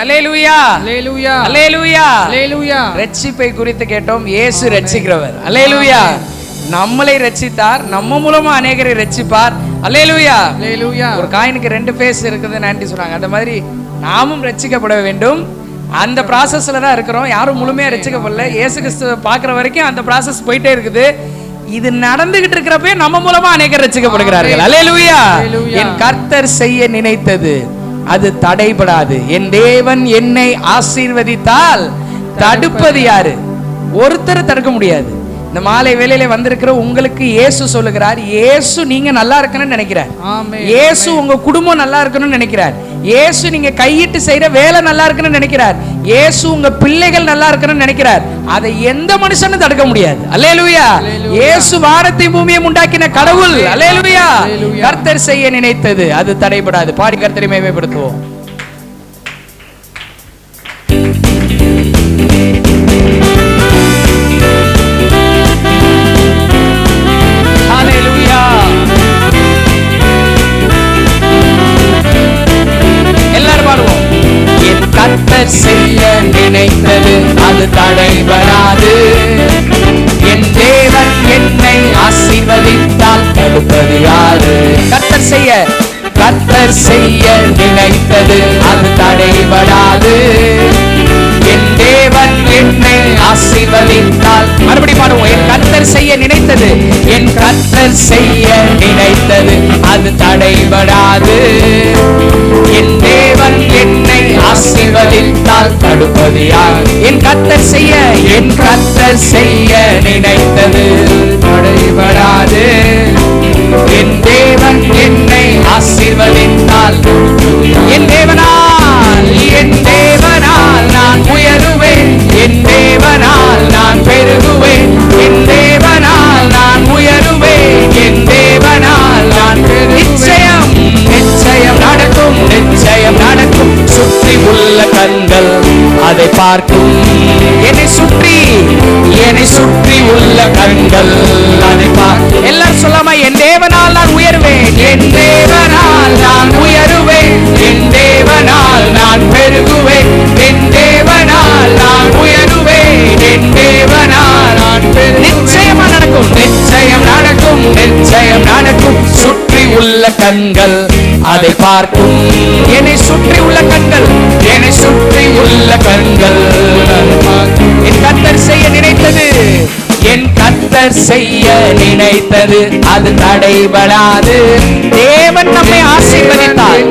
அல்லேலூயா அல்லேலூயா அல்லேலூயா அல்லேலூயா. ரட்சிப்பை குறித்து கேட்டோம். இயேசு ரட்சிக்கிறவர். அல்லேலூயா. நம்மளை ரட்சித்தார், நம்ம மூலமா அநேகரை ரட்சிப்பார். அல்லேலூயா அல்லேலூயா. ஒரு காயினுக்கு 2 ஃபேஸ் இருக்குதுன்னு ஆண்டி சொன்னாங்க. அந்த மாதிரி நாமும் ரட்சிக்கப்பட வேண்டும். அந்த ப்ராசஸ்ல தான் இருக்கிறோம். யாரும் முழுமையா ரட்சிக்கப்படல. இயேசு கிறிஸ்துவை பார்க்குற வரைக்கும் அந்த ப்ராசஸ் போயிட்டே இருக்குது. இது நடந்துகிட்டு இருக்கிறப்ப நம்ம மூலமா அநேகர் ரட்சிக்கப்படுகிறார்கள். அல்லேலூயா. என் கர்த்தர் செய்ய நினைத்தது அது தடைபடாது. என் தேவன் என்னை ஆசீர்வதித்தால் தடுப்பது யாரு? ஒருத்தர் தடுக்க முடியாது. இந்த மாலை வேளையில வந்திருக்கிற உங்களுக்கு இயேசு சொல்லுகிறார், இயேசு நீங்க நல்லா இருக்கணும்னு நினைக்கிறார். இயேசு உங்க குடும்பம் நல்லா இருக்கணும்னு நினைக்கிறார். இயேசு நீங்க கையிட்டு செய்யற வேலை நல்லா இருக்கணும்னு நினைக்கிறார். இயேசு உங்க பிள்ளைகள் நல்லா இருக்கணும்னு நினைக்கிறார். அதை எந்த மனுஷனும் தடுக்க முடியாது. அல்லேலூயா. இயேசு வானத்தை பூமியை உண்டாக்கின கடவுள். அல்லேலூயா. கர்த்தர் செய்ய நினைத்தது அது தடைபடாது. பாடி கர்த்தரை மகிமைப்படுத்துவோம். கர்த்தர் செய்ய நினைத்தது அது தடைபடாது. என் தேவன் என்னை ஆசீர்வதித்தால் தடுப்பது யாரு? கர்த்தர் செய்ய நினைத்தது அது தடைபடாது. என் தேவன் என்னை ஆசீர்வதித்தால். மறுபடியும் பாடுவோம். என் கர்த்தர் செய்ய நினைத்தது, என் கர்த்தர் செய்ய நினைத்தது அது தடைபடாது. என் தேவன் என்னை ஆசீர்வதித்தால் தடுப்பது யார்? என் கர்த்தர் செய்ய நினைத்தது தடைபடாது. என் தேவன் என்னை ஆசீர்வதித்தால். என் தேவனால் நான் உயருவேன். என் தேவனால் நான் பெருகுவேன். என் தேவனால் நான் உயருவேன். என் தேவனால் நான் நிச்சயம் நடக்கும். நிச்சயம் நடக்கும். சுற்றி உள்ள கண்கள் அதை பார்க்கும். என்னை சுற்றி உள்ள கண்கள் அதை பார்க்கும். எல்லாரும் சொல்லாம, என் தேவனால் நான் உயருவேன். என் தேவனால் நான் உயருவேன். என் தேவனால் நான் பெருகுவேன். என் தேவனால் நான் உயருவேன். என் தேவனால் நான் நிச்சயமா நடக்கும். நிச்சயம் நடக்கும். நிச்சயம் நடக்கும். சுற்றி உள்ள கண்கள் அதை பார்க்கும். என்னை சுற்றி உள்ள கண்கள் என் கர்த்தர் செய்ய நினைத்தது, என் கர்த்தர் செய்ய நினைத்தது அது தடைபடாது. தேவன் நம்மை ஆசீர்வதித்தால்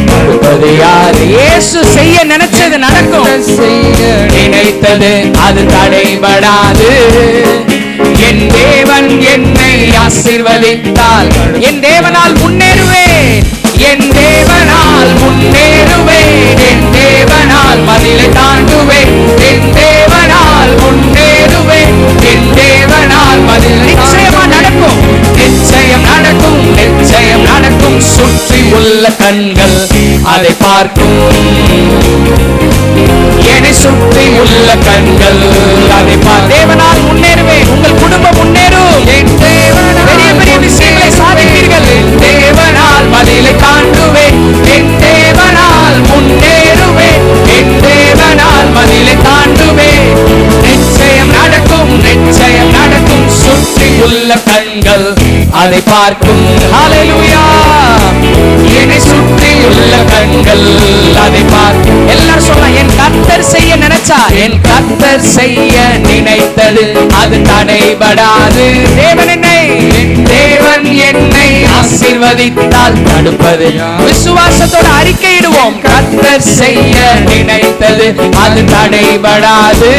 தடுப்பது யாரு? இயேசு செய்ய நினைச்சது நடக்கும். நினைத்தது அது தடைபடாது. என் தேவன் என்னை ஆசீர்வதித்தால் என் தேவனால் முன்னேறுவேன். என் தேவனால் முன்னேறுவேன். என் தேவனால் மதிலை தாண்டுவேன். என் தேவனால் முன்னேறுவேன். என் தேவனால் மதிலை. நிச்சயமா நடக்கும். நிச்சயம் நடக்கும். நிச்சயம் நடக்கும். சுற்றி உள்ள கண்கள் அதை பார்க்கும். என்னை சுற்றி உள்ள கண்கள் அதை பார்க்கும். தேவனால் முன்னேறுவேன். உங்கள் குடும்பம் முன்னேறும். என் தேவனால் பெரிய பெரிய விஷயங்களை சாதிப்பீர்கள். என் தேவனால் மதிலை தாண்டுவேன். என் தேவனால் முன்னேறுவேன். என் தேவனால் மதிலை தாண்டுவேன். நிச்சயம் நடக்கும். நிச்சயம் நடக்கும். சுற்றி உள்ள கண்கள் அதை பார்க்கும். ஹல்லேலூயா. என்னை சுற்றி உள்ள கண்கள் அதை பார்க்கும். எல்லாரும் சொல்லலாம், என் கர்த்தர் செய்ய நினைச்சா, என் கர்த்தர் செய்ய நினைத்தது அது தடைபடாது. தேவன் என்னை ஆசீர்வதித்தால் தடுப்பது. விசுவாசத்தோட அறிக்கையிடுவோம். கர்த்தர் செய்ய நினைத்தது அது தடைபடாது.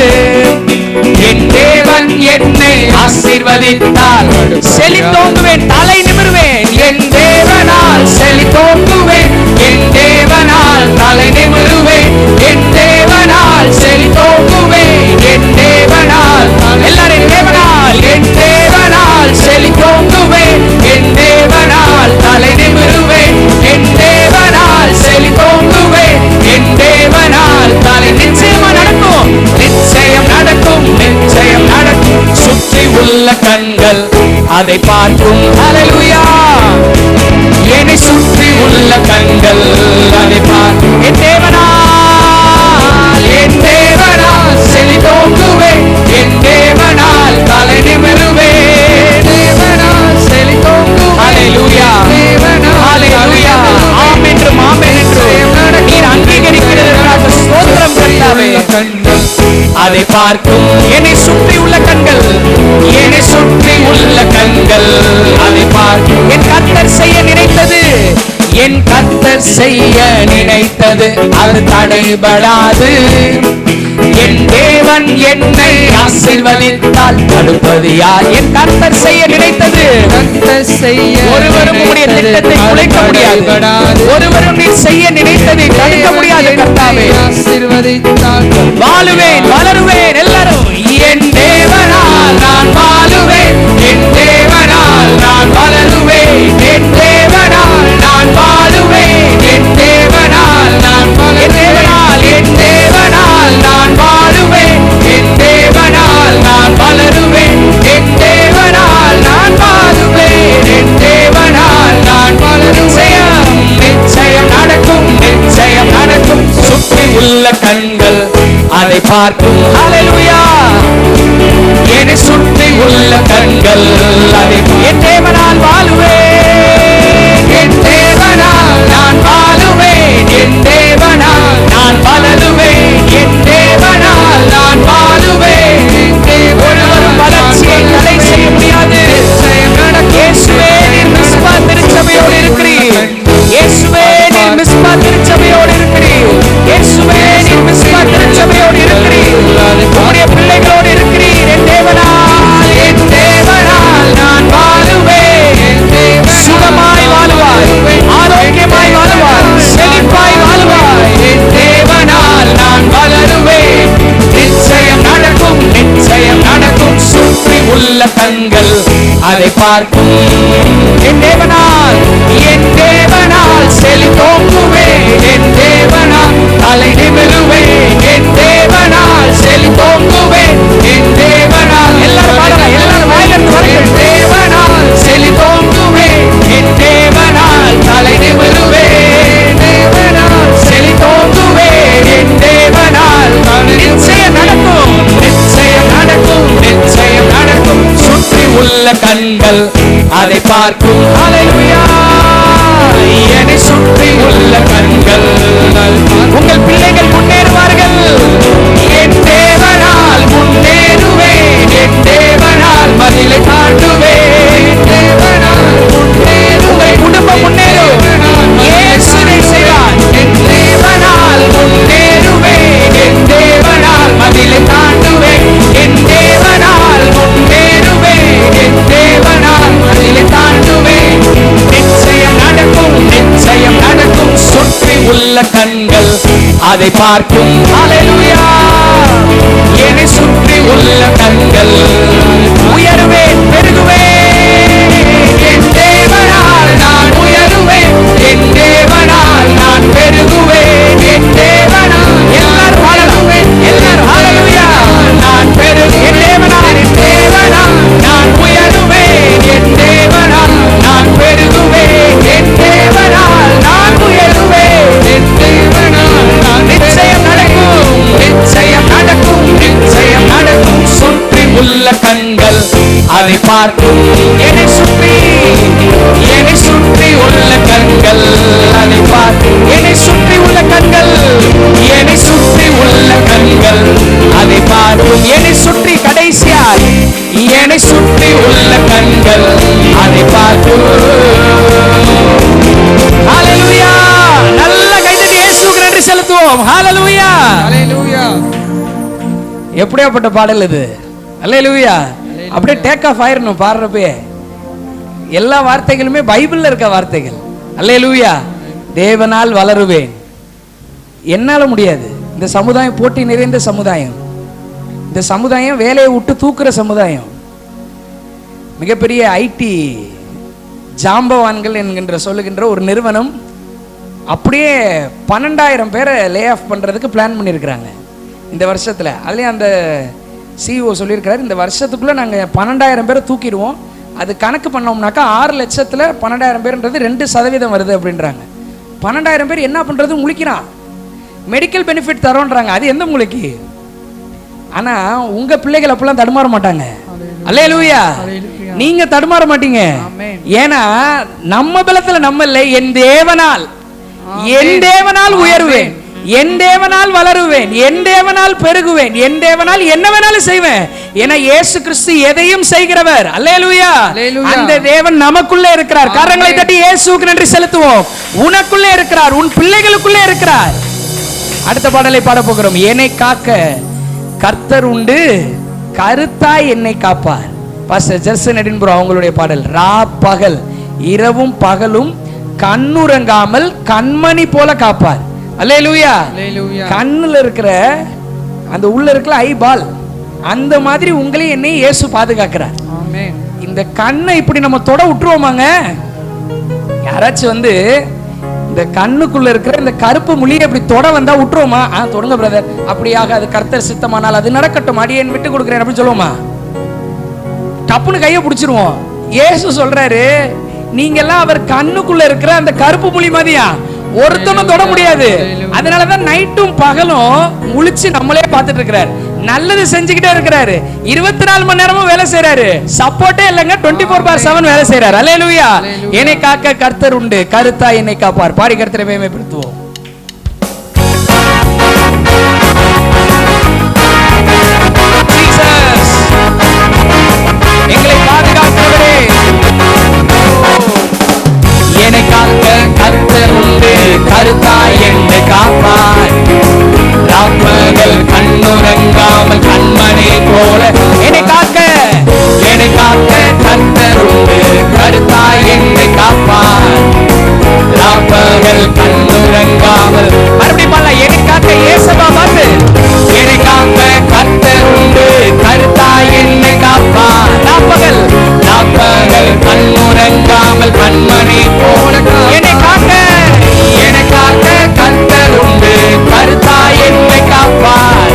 என் தேவன் என்னை ஆசீர்வதித்தால் செழித்தோங்குவேன். தலை நிமிர்வேன். என் தேவனால் செழித்தோங்குவேன். என் தேவனால் தலை நிமிருவேன். என் தேவனால் செழித்தோங்குவேன். என் தேவனால் எல்லாரும் தேவனால். என் தேவனால் செழித்தோங்குவேன். என் தேவனால் தலை நிமிருவேன். என் தேவனால் செழித்தோங்குவேன். என் தேவனால் தலை. நிச்சயமா நடக்கும். நிச்சயம் நடக்கும். நிச்சயம் நடக்கும். சுற்றி உள்ள கண்கள் அதை பார்க்கும். ஹல்லேலூயா. என்னை சுற்றி உள்ள கண்கள் அதை பார்க்கும். கண்கள் அதை பார்க்கும். என்னை சுற்றி உள்ள கண்கள், என்னை சுற்றி உள்ள கண்கள் அதை பார்க்கும். என் கர்த்தர் செய்ய நினைத்தது, என் கர்த்தர் செய்ய நினைத்தது அது தடைபடாது. என் தேவன் என்னை ஆசீர்வதித்தால் தடுப்பது யார்? என் கர்த்தர் செய்ய நினைத்தது, கர்த்தர் செய்ய ஒருவரும் உம்முடைய திட்டத்தை குலைக்க முடியாது. ஒருவரும் நீர் செய்ய நினைத்ததை தடுக்க முடியாது. கர்த்தாவே ஆசீர்வதித்தால் வாழுவேன், வளருவேன். எல்லாரும் என் தேவனால் நான் வாழுவேன், என் தேவனால் நான் வளருவேன், என் தேவனால் நான் வாழுவேன், என் தேவனால் நான் தேவனால், என் தேவனால் நான் வாழுவேன், என் தேவனால் நான் வளருவேன், என் தேவனால் நான் வாழுவேன், என் தேவனால் நான் வளருவேன். நிச்சயம் நடக்கும், நிச்சயம் நடக்கும். சுற்றி உள்ள கண்கள் அதை பார்க்கும். ஹல்லேலூயா. என்னை சுற்றி உள்ள கண்கள் அதை என் தேவனால் வாழுவேன், என் தேவனால் நான் வாழுவேன், என் தேவனால் நான் வளருவேன், என் தேவனால் நான் வாழுவேன். ஒருவரும் வளர்ச்சியை தடை செய்ய முடியாது. இயேசுவே நீர் மிஸ்பா திருச்சபையோடு இருக்கிறீர், இயேசுவே நீர் மிஸ்பா திருச்சபையோடு இருக்கிறீர், இயேசுவே நீர் மிஸ்பா திருச்சபையோடு இருக்கிறீர், உம்முடைய பிள்ளைகளோடு இருக்கிறீர். என் தேவனால், என் தேவனால் நான் வாழுவேன். சுகமாய் வாழுவாய், ஆரோக்கியமாய் வாழுவாய், செழிப்பாய் வாழுவாய். என் தேவனால் நான் வளருவேன். நிச்சயம் நடக்கும், நிச்சயம் நடக்கும். சுற்றி உள்ள கண்கள் அதை பார்க்கும். என் தேவனால், என் தேவனால் செழித்தோங்குவேன், என் தேவனால் தலை நிமிருவேன், என் தேவனால் செழித்தோங்குவேன், என் தேவனால். எல்லாரும் பாடலாம், எல்லாரும் வாயிலிருந்து வரும். என் தேவனால் செழித்தோங்குவேன், என் தேவனால் தலை நிமிருவேன், தேவனால் செழித்தோங்குவேன், என் தேவனால். நிச்சயம் நடக்கும், நிச்சயம் நடக்கும், நிச்சயம் நடக்கும். சுற்றி உள்ள கண்கள் அதை பார்க்கும். ஹல்லேலூயா. என்னை சுற்றி உள்ள கண்கள் உங்கள் பிள்ளைகள் முன்னேறுவார்கள். என் தேவனால் முன்னேறுவேன், என் தேவனால் மதிலை தாண்டுவேன், என் தேவனால் முன்னேறுவேன். உங்கள் குடும்பம் முன்னேறும், இயேசுவை செய்வார். என் தேவனால் முன்னேறுவேன், என் தேவனால் மதிலை தாண்டுவேன், என் தேவனால் முன்னேறுவேன், என் தேவனால் மதிலை தாண்டுவேன். நிச்சயம் நடக்கும், நிச்சயம் நடக்கும். சுற்றி உள்ள கண்கள் அதை பார்க்கும். ஹல்லேலூயா. என்னை சுற்றி உள்ள கண்கள் உயருவேன், பெருகுவேன். என் தேவனால் நான் உயருவேன், என் தேவனால் நான் பெருகுவேன், என் தேவனால். எல்லாரும் வாழலாம், எல்லாரும் ஹல்லேலூயா. நான் பெருகுவேன், என் தேவனால், என் தேவனால் நான் உயருவேன், என் தேவனால் நான் பெருகுவேன், என் தேவனால் நான் உயருவேன், என் தேவனால் நான். நிச்சயம் நடக்கும், நிச்சயம் நடக்கும், நிச்சயம் நடக்கும். சுற்றி உள்ள கண்கள் அதை பார்க்கும். என்னை சுற்றி, என்னை சுற்றி உள்ள கண்கள் அதை பார்க்கும். என்னை சுற்றி உள்ள கண்கள், என்னை சுற்றி உள்ள கண்கள் அதை பார்க்கும். என்னை சுற்றி கடைசியாய் என்னை சுற்றி உள்ள கண்கள் அதை பார்க்கும். ஹல்லேலூயா. நல்ல கைதட்டி இயேசுவுக்கு நன்றி செலுத்துவோம். ஹல்லேலூயா. ஹல்லேலூயா. எப்படியாப்பட்ட பாடல் இது. ஹல்லேலூயா. அப்படியே டேக் ஆஃப் ஆயிரணும் பாடுறப்பே. எல்லா வார்த்தைகளுமே பைபிள்ல இருக்க வார்த்தைகள். ஹல்லேலூயா. தேவனால் வளருவேன். என்னால முடியாது. இந்த சமுதாயம் போட்டி நிறைந்த சமுதாயம். இந்த சமுதாயம் வேலையை விட்டு தூக்குற சமுதாயம். மிகப்பெரிய ஐடி ஜாம்பவான்கள் என்கின்ற சொல்லுகின்ற ஒரு நிறுவனம் அப்படியே 12,000 பேரை லே ஆஃப் பண்ணுறதுக்கு பிளான் பண்ணியிருக்கிறாங்க இந்த வருஷத்தில். அதுலேயும் அந்த சிஇஓ சொல்லியிருக்கிறார், இந்த வருஷத்துக்குள்ளே நாங்கள் 12,000 பேரை தூக்கிடுவோம். அது கணக்கு பண்ணோம்னாக்கா 6 லட்சத்தில் 12,000 பேருன்றது 2% வருது அப்படின்றாங்க. 12,000 பேர் என்ன பண்ணுறது முழிக்கிறான். Medical benefit தரோன்றாங்க. அது எந்த மூளைக்கு? ஆனால் உங்கள் பிள்ளைகள் அப்பெல்லாம் தடுமாற மாட்டாங்க. அல்லேலூயா. நீங்க தடுமாற மாட்டீங்க. ஏன்னா நம்ம பலத்துல நம்ம இல்லை, என் தேவனால், என் தேவனால் உயர்வேன், என் தேவனால் வளருவேன், என் தேவனால் பெருகுவேன், என் தேவனால் என்ன வேணாலும் செய்வேன். ஏன்னா இயேசு கிறிஸ்து எதையும் செய்கிறவர். அல்லேலூயா. அந்த தேவன் நமக்குள்ளே இருக்கிறார். கரங்களை தட்டி இயேசுவுக்கு நன்றி செலுத்துவோம். உனக்குள்ளே இருக்கிறார், உன் பிள்ளைகளுக்குள்ளே இருக்கிறார். அடுத்த பாடலை பாட போகிறோம். என்னை காக்க கர்த்தர் உண்டு, கருத்தாய் என்னை காப்பார். பாஸ்டர் ஜெர்சன் எடின்புரம் அவங்களுடைய பாடல். ரா பகல், இரவும் பகலும் கண்ணுறங்காமல் கண்மணி போல காப்பார். அல்லேலூயா. கண்ணுல இருக்கிற அந்த உள்ள இருக்கிற ஐபால், அந்த மாதிரி உங்களை என்னை இயேசு பாதுகாக்கிறார். இந்த கண்ணை இப்படி நம்ம தொட விட்டுருவோமாங்க? யாராச்சும் வந்து இந்த கண்ணுக்குள்ள இருக்கிற இந்த கருப்பு முழியை அப்படி தொட வந்தா விட்டுருவோமா? தொடுங்க பிரதர், அப்படியாக அது கர்த்தர் சித்தமானால் அது நடக்கட்டும், அடியேன் விட்டு கொடுக்கிறேன் அப்படின்னு சொல்லுவோமா? டப்புன்னு கையை பிடிச்சிருவோம். இயேசு சொல்றாரு, நீங்க எல்லாம் அவர் கண்ணுக்குள்ள இருக்கிற அந்த கருப்பு முழி மாதிரியா, ஒருத்தனும் தொட முடியாது. அதனாலதான் நைட்டும் பகலும் முழிச்சு நம்மளே பார்த்துட்டு இருக்கிறார். நல்லது செஞ்சுக்கிட்டே இருக்கிறாரு. 24 மணி நேரமும் வேலை செய்யறாரு. சப்போர்ட்டே இல்லைங்க, 24/7 வேலை செய்யறாரு. அல்லேலூயா. என்னை காக்க கர்த்தர் உண்டு, கருத்தா என்னை காப்பார். பாடி கர்த்தரை மேன்மைப்படுத்துவோம். எங்களை பாதுகாக்கிறவரே, என்னை காக்க கர்த்தர் உண்டு, கருத்தாய் என்னை காப்பார். ராப்பகல் கண்ணுறங்காமல் கண்மணி போல என்னை காக்க கர்த்தர் உண்டு, கருத்தாய் என்னை காப்பார். ராப்பகல் கண்ணுறங்காமல் மறுபடியும் பாடல. என்னை காக்க இயேசுவா பார்த்து, என்னை காக்க கர்த்தர் உண்டு, கருத்தாய் என்னை காப்பார். ராப்பகல் கண்ணுறங்காமல் கண்மணி போல என்னை காக்க கர்த்தர் உண்டு, கருத்தாய் என்னை காப்பார்.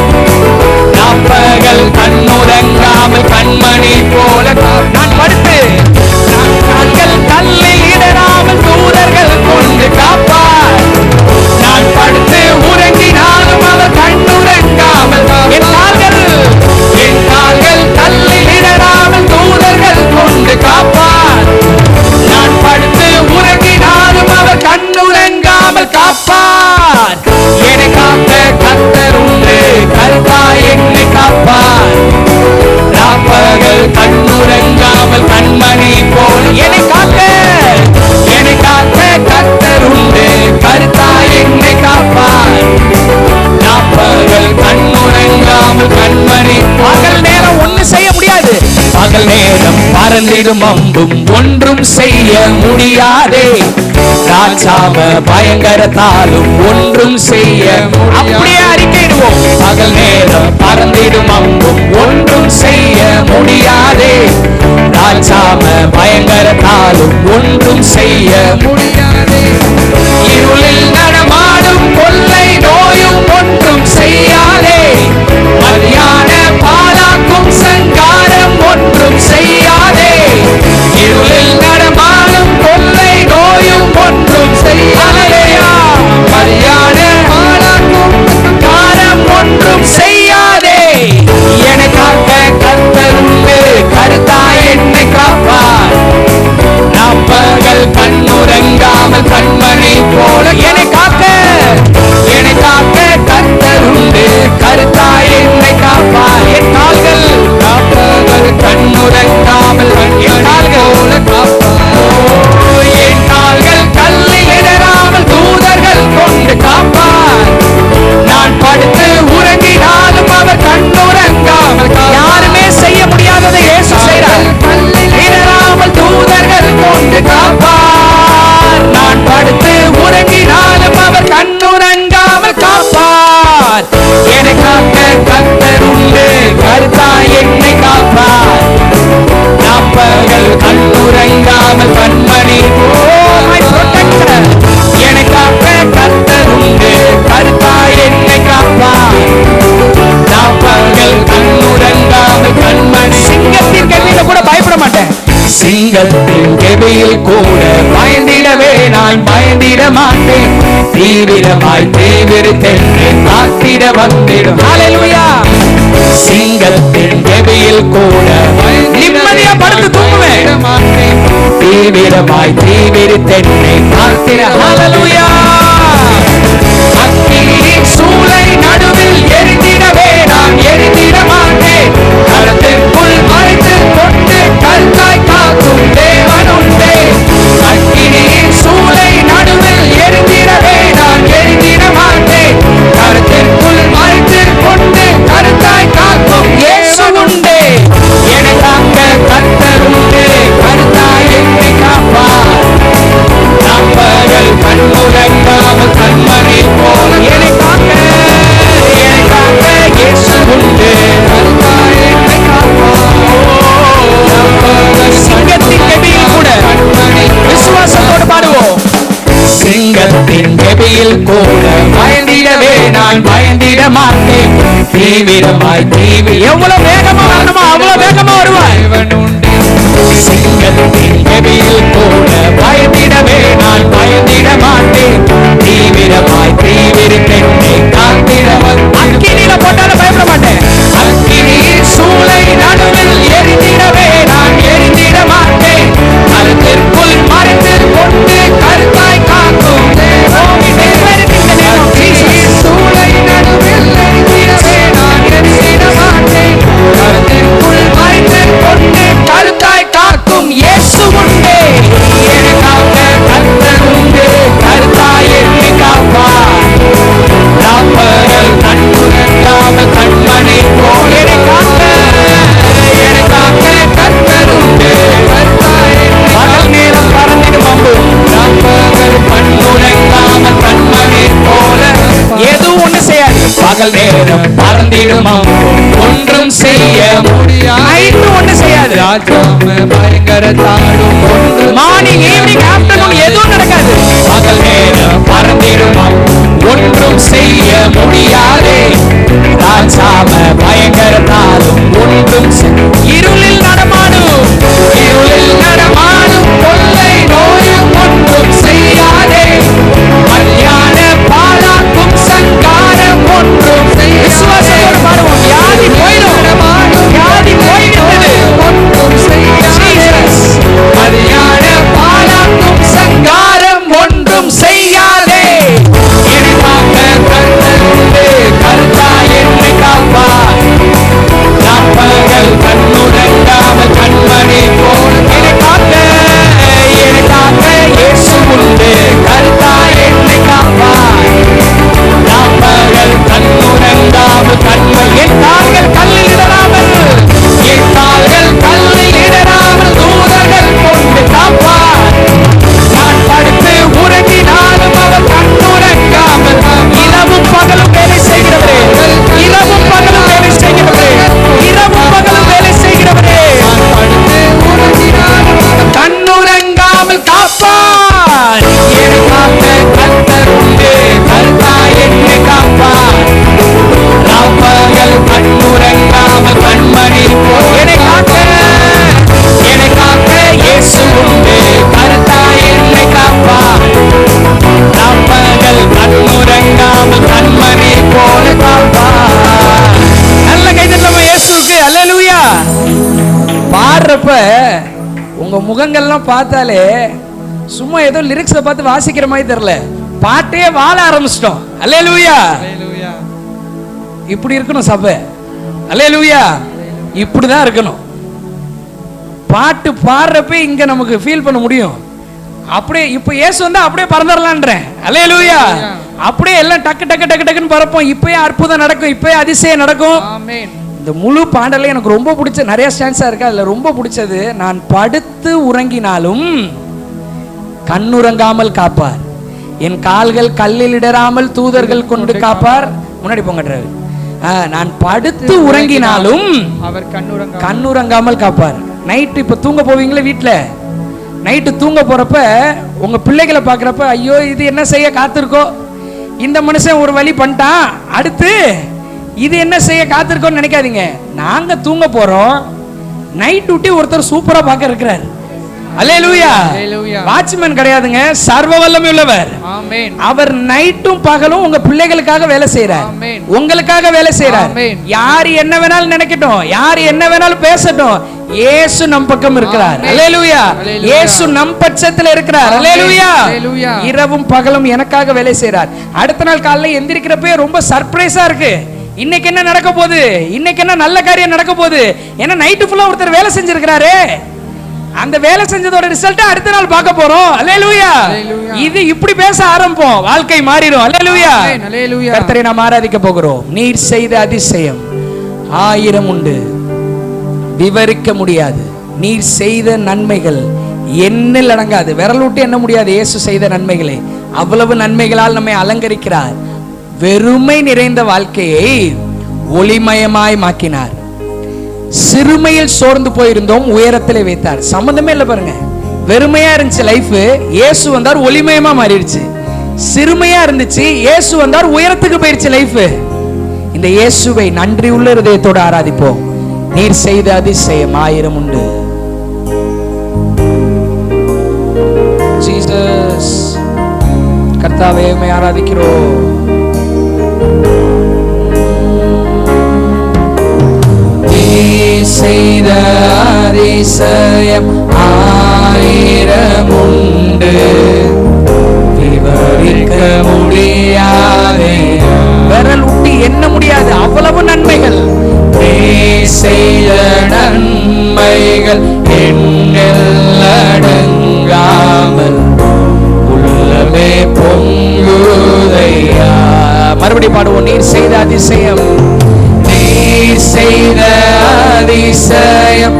ராப்பகல் கண்ணுறங்காமல் கண்மணி போல நான் படுத்து கால்கள் கல்லில் இடராமல் தூதர்கள் கொண்டு காப்பார். நான் படுத்து உறங்கினாலும் அவர் கண்ணுறங்காமல் என் கால்கள் கல்லில் இடராமல் தூதர்கள் கொண்டு காப்பார். நான் படுத்து உறங்கினாலும் அவர் கண்ணுறங்காமல் காப்பார். என்னை காக்க கர்த்தர் உண்டு, கருத்தாய் என்னை காப்பார். ராப்பகல் கண்ணுறங்காமல் கண்மணி போல் என்னை காக்க கர்த்தர் உண்டு, கருத்தாய் என்னை காப்பார். ராப்பகல் கண்ணுறங்காமல் கண்மணி. பகல் நேரம் ஒண்ணு செய்ய முடியாது, பகல் நேரம் பறந்திடும் அம்பும் ஒன்றும் செய்ய முடியாதே. ராஜாவ பயங்கரத்தாலும் ஒன்றும் செய்ய அப்படியே அறிக்கையிடுவோம். பகல் நேரம் பறந்திடும் அம்பும் ஒன்றும் செய்ய முடியாதே. ராஜாவ பயங்கரத்தாலும் ஒன்றும் செய்ய முடியாதே. இருளில் நடமாடும் கொள்ளை நோயும் ஒன்றும் செய்யாதே. மதியான பாலாக்கும் சங்காரம் ஒன்றும் செய்யாதே. இருளில் நடமாடும் கொள்ளை நோயும் ஒன்றும் செய்யாதே. மதியான பாலாக்கும் சங்காரம் ஒன்றும் செய்யாதே. என்னை காக்க கர்த்தர் உண்டு, கருத்தாய் என்னை காப்பார். ராப்பகல் கண்ணுறங்காமல் கண்மணி போல என்னை காக்க கர்த்தர் உண்டு, கருத்தாய் என்னை காப்பார். என் கால்கள் ராப்பகல் கண்ணுறங்காமல் என் கால்கள் காப்பார். என் கால்கள் கல்லில் இடராமல் தூதர்கள் கொண்டு காப்பார். நான் படுத்து உறங்கினாலும் அவர் கண்ணுறங்காமல். யாருமே செய்ய முடியாததை இயேசு செய்கிறார். இடராமல் தூதர்கள் கொண்டு காப்பார். நான் படுத்து உறங்கினாலும் அவர் கண்ணுறங்காமல் காப்பார். என்னை காக்க கர்த்தர் உண்டு, கருத்தாய் என்னை காப்பார். ராப்பகல் கண்ணுறங்காமல் கண்மணி போல் என்னை காக்க கர்த்தர் உண்டு, கருத்தாய் என்னை காப்பார். ராப்பகல் கண்ணுறங்காமல் கண்மணி. சிங்கத்தின் கெபியில கூட பயப்பட மாட்டேன். சிங்கத்தின் கெபியில் கூட பயந்திடவே நான் பயந்திட மாட்டேன். தீவிரமாய் தீவிரித்தென்று காத்திட வந்திடும். ஹல்லேலூயா. சிங்கத்தின் கெபியில் கூட நிம்மதியா படுத்து தூங்குவேன். தீவிரமாய் தீவிரித்தென்று காத்திட. ஹல்லேலூயா. அக்கினி பயந்திட மாட்டேன். தீவிரமாய் எவ்வளவு வேகமா வரணுமோ அவ்வளவு வேகமா வருவாய். தேவன் உண்டு. சிங்கத்தின் கெபியில் கூட பயந்திடவே நான் பயந்திட மாட்டேன். தீவிரமாய் தீவிரித்தென்னை காத்திடவன். அக்கினியில போட்டாலும் பயப்பட மாட்டேன். அக்கினியின் சூளை நடுவில் எரிந்திடவே நான் எரிந்திட மாட்டேன். கருத்திற்குள் மறைந்து கொண்டு கருத்தாய் காக்கும் சூளை நடுவில் எரிந்திடவே நான் எரிந்திட மாட்டேன். கருத்திற்குள் மறைந்து கொண்டு கருத்தாய் காக்கும் இயேசு உண்டு. எனக்காக கர்த்தர் உண்டு. கருத்தாய் என்னை காப்பார். ராப்பகல் கண்ணுறங்காமல் கண்மணி போல் என்னை காக்க. எனக்காக கர்த்தர் உண்டு. பகல் நேரம் பறந்திடும் அம்பு. ராப்பகல் கண்ணுறங்காமல் கண்மணி போல எதுவும் ஒண்ணு செய்யாது. பகல் நேரம் பறந்திடும் அம்பு ஒன்றும் செய்ய முடியாது. ஒண்ணு செய்யாது. ராஜாம பயங்கர தாடும் ஒன்று. மார்னிங் ஈவினிங் ஆஃப்டர்நூன் எதுவும் நடக்காது. பகல் நேரம் பறந்திடும் அம்பு ஒன்றும் செய்ய முடியாதே. ராஜாம பயங்கர தாடும் ஒன்றும் இருளில் நடமாடும். இருளில் நடமாடும் கொள்ளை நோயும் ஒன்றும் செய்யாதே. கல்யாண பாலாக்கும் சங்காரம் ஒன்றும் விசுவாசத்தோடு பாடுவோம். வியாதி போயிடும். வியாதி போய்விட்டது. ஒன்றும் செய்யாதே. கல்யாண பாலாக்கும் சங்காரம் ஒன்றும் செய்யாதே. எனக்காக கர்த்தர் உண்டு. கர்த்தாய் என்னை காப்பார். ராப்பகல் கண்ணுறங்காமல் கண்மணி போல் எனக்காக இயேசு உண்டு. கர்த்தாய் என்னை காப்பார். ராப்பகல் கண்ணுறங்காமல் கண்மணி என் கால்கள் கல்லில் இடராமல் என் கால்கள் கல்லில் இடராமல் தூதர்கள் கொண்டு காப்பார். நான் படுத்து உறங்கினாலும் அவர் கண்ணுறங்காமல் இரவும் பகலும் வேலை செய்கிறவரே. இரவும் பகலும் வேலை செய்கிறவரே. இரவும் பகலும் வேலை செய்கிறவரே. நான் படுத்து உறங்கினாலும் அவர் கண்ணுறங்காமல் காப்பார். எனக்காக கர்த்தர் உண்டு. கர்த்தாய் என்னை காப்பார். ராப்பகல் கண்ணுறங்காமல் கண்மணி போல் என்னை காக்க. எனக்காக இயேசு உண்டு. கர்த்தாய் என்னை காப்பார். ராப்பகல் கண்ணுறங்காமல் கண்மணி போல காப்பார். நல்ல கைதட்டலாமா இயேசுவுக்கு. அல்லேலூயா. பாடுறப்ப உங்க முகங்கள்லாம் பார்த்தாலே சும்மா ஏதோ லிரிக்ஸை பார்த்து வாசிக்கிற மாதிரி தெரியல. பாட்டே வாழ ஆரம்பிச்சிட்டோம். அல்லேலூயா. ஹalleluya. இப்படி இருக்கணும் சபை. அல்லேலூயா. இப்படிதான் இருக்கணும். பாட்டு பாடுறப்ப இங்க நமக்கு ஃபீல் பண்ண முடியும். அப்படியே இப்ப இயேசு வந்து அப்படியே பறந்துடலான்றேன். அல்லேலூயா. அப்படியே எல்லாம் டக்கு டக்கு டக்கு டக்குன்னு பறப்போம். இப்பயே அற்புதம் நடக்கும். இப்பயே அதிசயம் நடக்கும். ஆமென். இந்த முழு பாடல எனக்கு ரொம்ப பிடிச்ச நிறைய ஸ்டான்ஸா இருக்கு. அதுல ரொம்ப பிடிச்சது நான் படுத்து உறங்கினாலும் கண்ணுறங்காமல் காப்பார். என் கால்கள் கல்லில் இடராமல் தூதர்கள் கொண்டு காப்பார். முன்னாடி போங்க டிரைவர். நான் படுத்து உறங்கினாலும் அவர் கண்ணுறங்காமல் காப்பார். நைட்டு இப்ப தூங்க போவீங்களே வீட்டுல, நைட்டு தூங்க போறப்ப உங்க பிள்ளைகளை பாக்குறப்ப ஐயோ இது என்ன செய்ய காத்திருக்கோ, இந்த மனுஷன் ஒரு வழி பண்ணிட்டான், அடுத்து இது என்ன செய்ய காத்திருக்கோன்னு நினைக்காதீங்க. நாங்க தூங்க போறோம், நைட் டியூட்டி ஒருத்தர் சூப்பரா பார்க்க இருக்கிறார். அல்லேலூயா. வாட்ச்மேன் கிடையாதுங்க, சர்வ வல்லமை உள்ளவர். ஆமென். அவர் நைட்டும் பகலும் உங்க பிள்ளைகளுக்காக வேலை செய்யறார், உங்களுக்காக வேலை செய்யறார். யார் என்ன வேணாலும் நினைக்கட்டும், யார் என்ன வேணாலும் பேசட்டும், இயேசு நம் பக்கம் இருக்கிறார். அல்லேலூயா. இயேசு நம் பட்சத்தில் இருக்கிறார். அல்லேலூயா. இரவும் பகலும் எனக்காக வேலை செய்யறார். அடுத்த நாள் காலையில எந்திரிக்கிறப்ப ரொம்ப சர்ப்ரைஸா இருக்கு. இன்னைக்கு என்ன நடக்க போகுது, இன்னைக்கு என்ன நல்ல காரியம் நடக்க போகுது, ஏன்னா நைட்டு ஃபுல்லா ஒருத்தர் வேலை செஞ்சிருக்கிறாரு. அந்த வேலை செஞ்சதோட ரிசல்ட் அடுத்த நாள் பார்க்க போறோம். அல்லேலூயா. இது இப்படி பேச ஆரம்பிப்போம், வாழ்க்கை மாறிடும். அல்லேலூயா. கர்த்தரை நாம் ஆராதிக்க போகிறோம். நீர் செய்த அதிசயம் 1000 உண்டு, விவரிக்க முடியாது. நீர் செய்த நன்மைகள் எண்ணில் அடங்காது, விரல் விட்டு எண்ண முடியாது. இயேசு செய்த நன்மைகளை, அவ்வளவு நன்மைகளால் நம்மை அலங்கரிக்கிறார். வெறுமை நிறைந்த வாழ்க்கையை ஒளிமயமாய் மாக்கினார். சிறுமையில் சோர்ந்து போயிருந்தோம், உயரத்திலே வைத்தார். சம்பந்தமே இல்லை பாருங்க. வெறுமையா இருந்துச்சு லைஃப், இயேசு வந்தார், ஒளிமயமா மாறிடுச்சு. சிறுமையா இருந்துச்சு, இயேசு வந்தார், உயரத்துக்கு போயிருச்சு லைஃப். இந்த இயேசுவை நன்றி உள்ள இதயத்தோடு ஆராதிப்போம். நீர் செய்த அதிசயம் 1000 உண்டு. ஜீசஸ், கர்த்தாவே உம்மை ஆராதிக்கிறோம். செய்த அதிசயம் 1000 உண்டு, விவரிக்க முடியாதே, விரல் ஊட்டி எண்ண முடியாது அவ்வளவு நன்மைகள். நீ செய்த நன்மைகள் எண்ணில் அடங்காமல் உள்ளமே பொங்குதையா. மறுபடியும் பாடுவோம். நீர் செய்த அதிசயம், நீர் செய்த அதிசயம்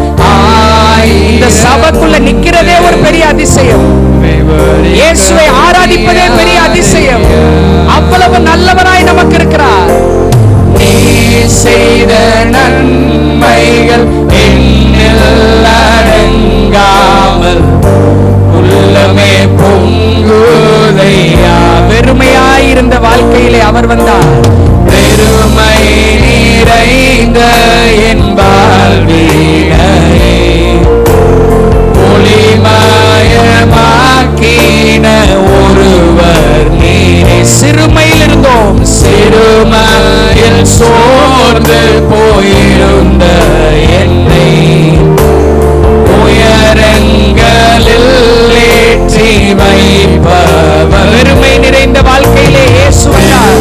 இந்த சபைக்குள்ள நிக்கிறதே ஒரு பெரிய அதிசயம். இயேசுவை ஆராதிப்பதே பெரிய அதிசயம். அவ்வளவு நல்லவராய் நமக்கு இருக்கிறார். நீர் செய்த நன்மைகள் எண்ணில் அடங்காமல் உள்ளமே பொங்குதையா. வெறுமையாயிருந்த வாழ்க்கையிலே அவர் வந்தார். பெருமை நிறைந்த என் வாழ்வினை ஒளிமயமாக்கின ஒருவர் நீரே. சிறுமையில் இருந்தோம், சிறுமையில் சோர்ந்து போயிருந்த என்னை உயரங்களில் ஏற்றி வைப்பவர். பெருமை நிறைந்த வாழ்க்கையிலே இயேசு வந்தார்.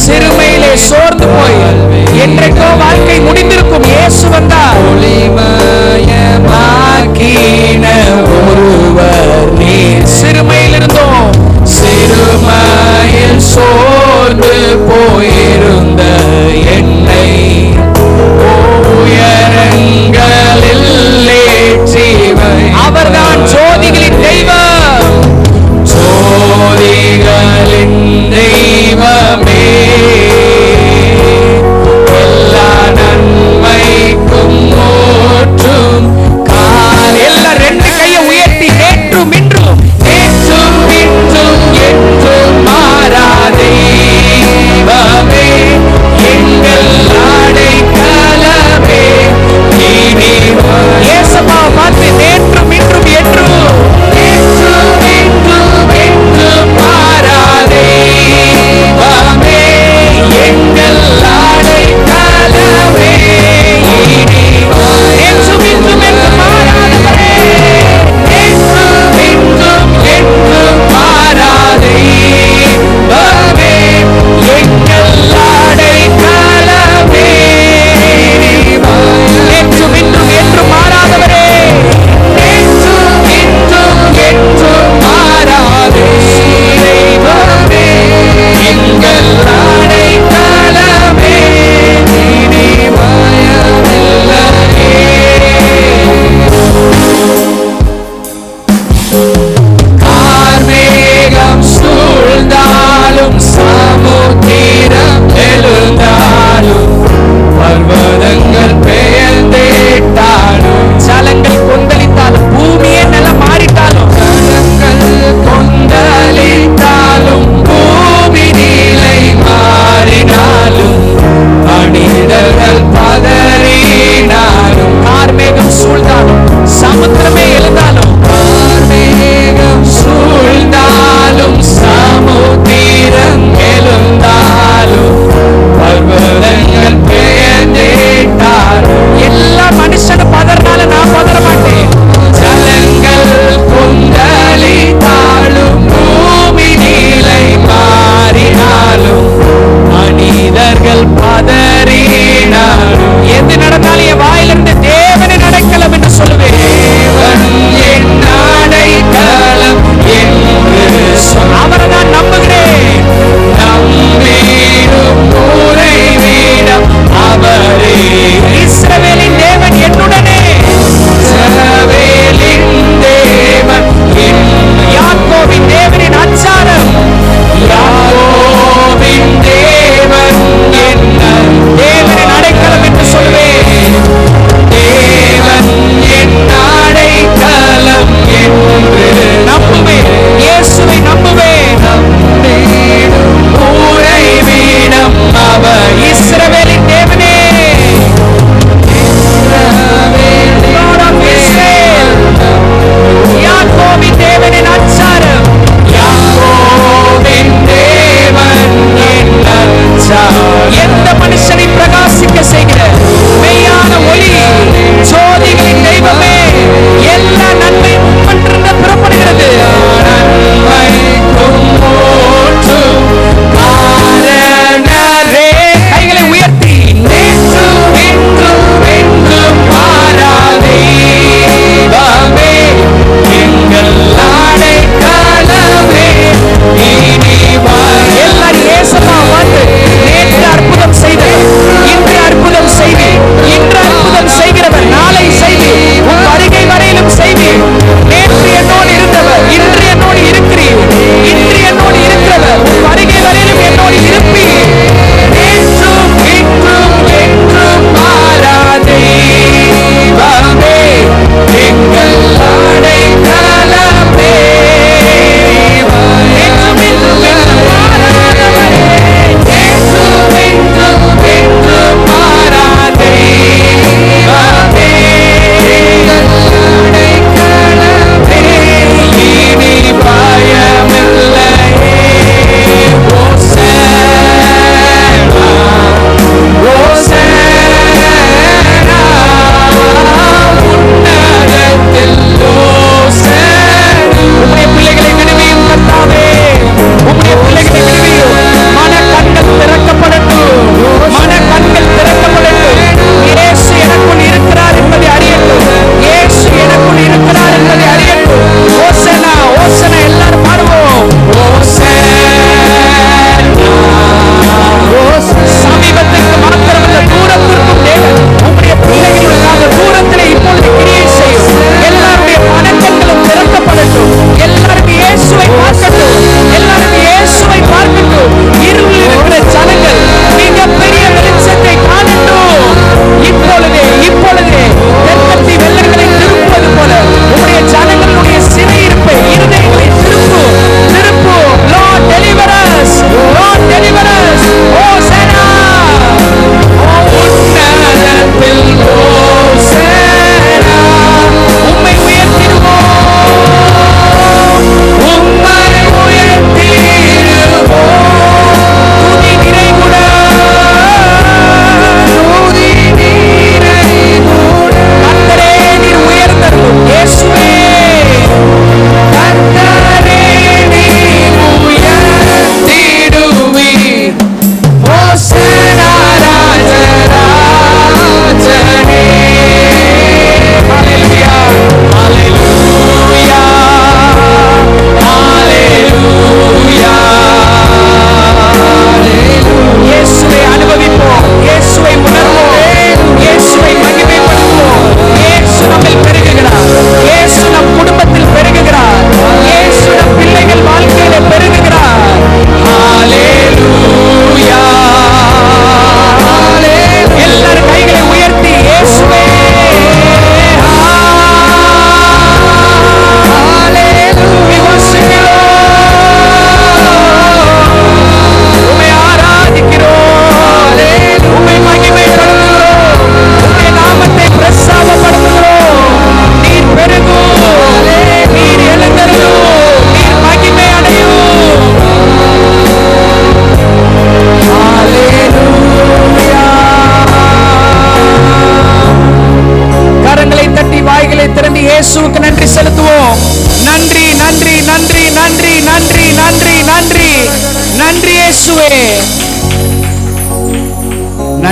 சிறுமையிலே சோர்ந்து போய் என்றைக்கோ வாழ்க்கை முடிந்திருக்கும், இயேசு வந்தார். ஒளிமயமாக்கின ஒருவர் நீர். சிறுமையில் இருந்தோம், சிறுமையில் சோர்ந்து போயிருந்த என்னை உயரங்களில் ஏற்றி அவர்தான் ஜோதிகளின் தெய்வம். ஜோதிகளின் தெய்வமே, எல்லா நன்மைக்கும் ஊற்றும் எல்லாம் ரெண்டு கையை உயர்த்தி நேற்றும் இன்றும் நேற்றும் இன்றும் என்றும் மாறா தெய்வமே, எங்கள் அடைக்கலமே. இயேசுவை பார்த்து நேற்றும் இன்றும் என்றும் நேற்றும் இன்றும் என்றும் மாறா தெய்வமே, எங்கள் அடைக்கலமே. நேற்றும் இன்றும் என்று மாறாதவரே, நேற்றும் இன்றும் என்றும் மாறா தெய்வமே, எங்கள் அடைக்கலமே. நேற்றும் இன்றும் என்று மாறாதவரே, நேற்றும் இன்றும் என்றும் மாறா தெய்வமே, எங்கள் அடைக்கலமே. நீ பயமில்லையே. கார்மேகம் சூழ்ந்தாலும் சமுத்திரம் எழுந்தாலும் பர்வதங்கள் பெயர்ந்தேட்டாலும் ஜலங்கள் கொந்தளித்தாலும் பூமியே நிலம் மாறிட்டாலும் ஜலங்கள் கொந்தளித்தாலும் பூமி நிலை மாறினாலும் மனிதர்கள் பதறினாலும் கார்மேகம் சூழ்ந்தாலும் சமுத்திரமே எழுந்தாலும் கார்மேகம் சூழ்ந்தாலும் சமுத்திரம் எழுந்தாலும் பர்வதங்கள் பெயர்ந்தேட்டாலும் எல்லா மனுஷனும் பதறனால நான் பதற மாட்டேன். ஜலங்கள் கொந்தளித்தாலும் பூமி நிலை மாறினாலும் மனிதர்கள் பதறினாலும்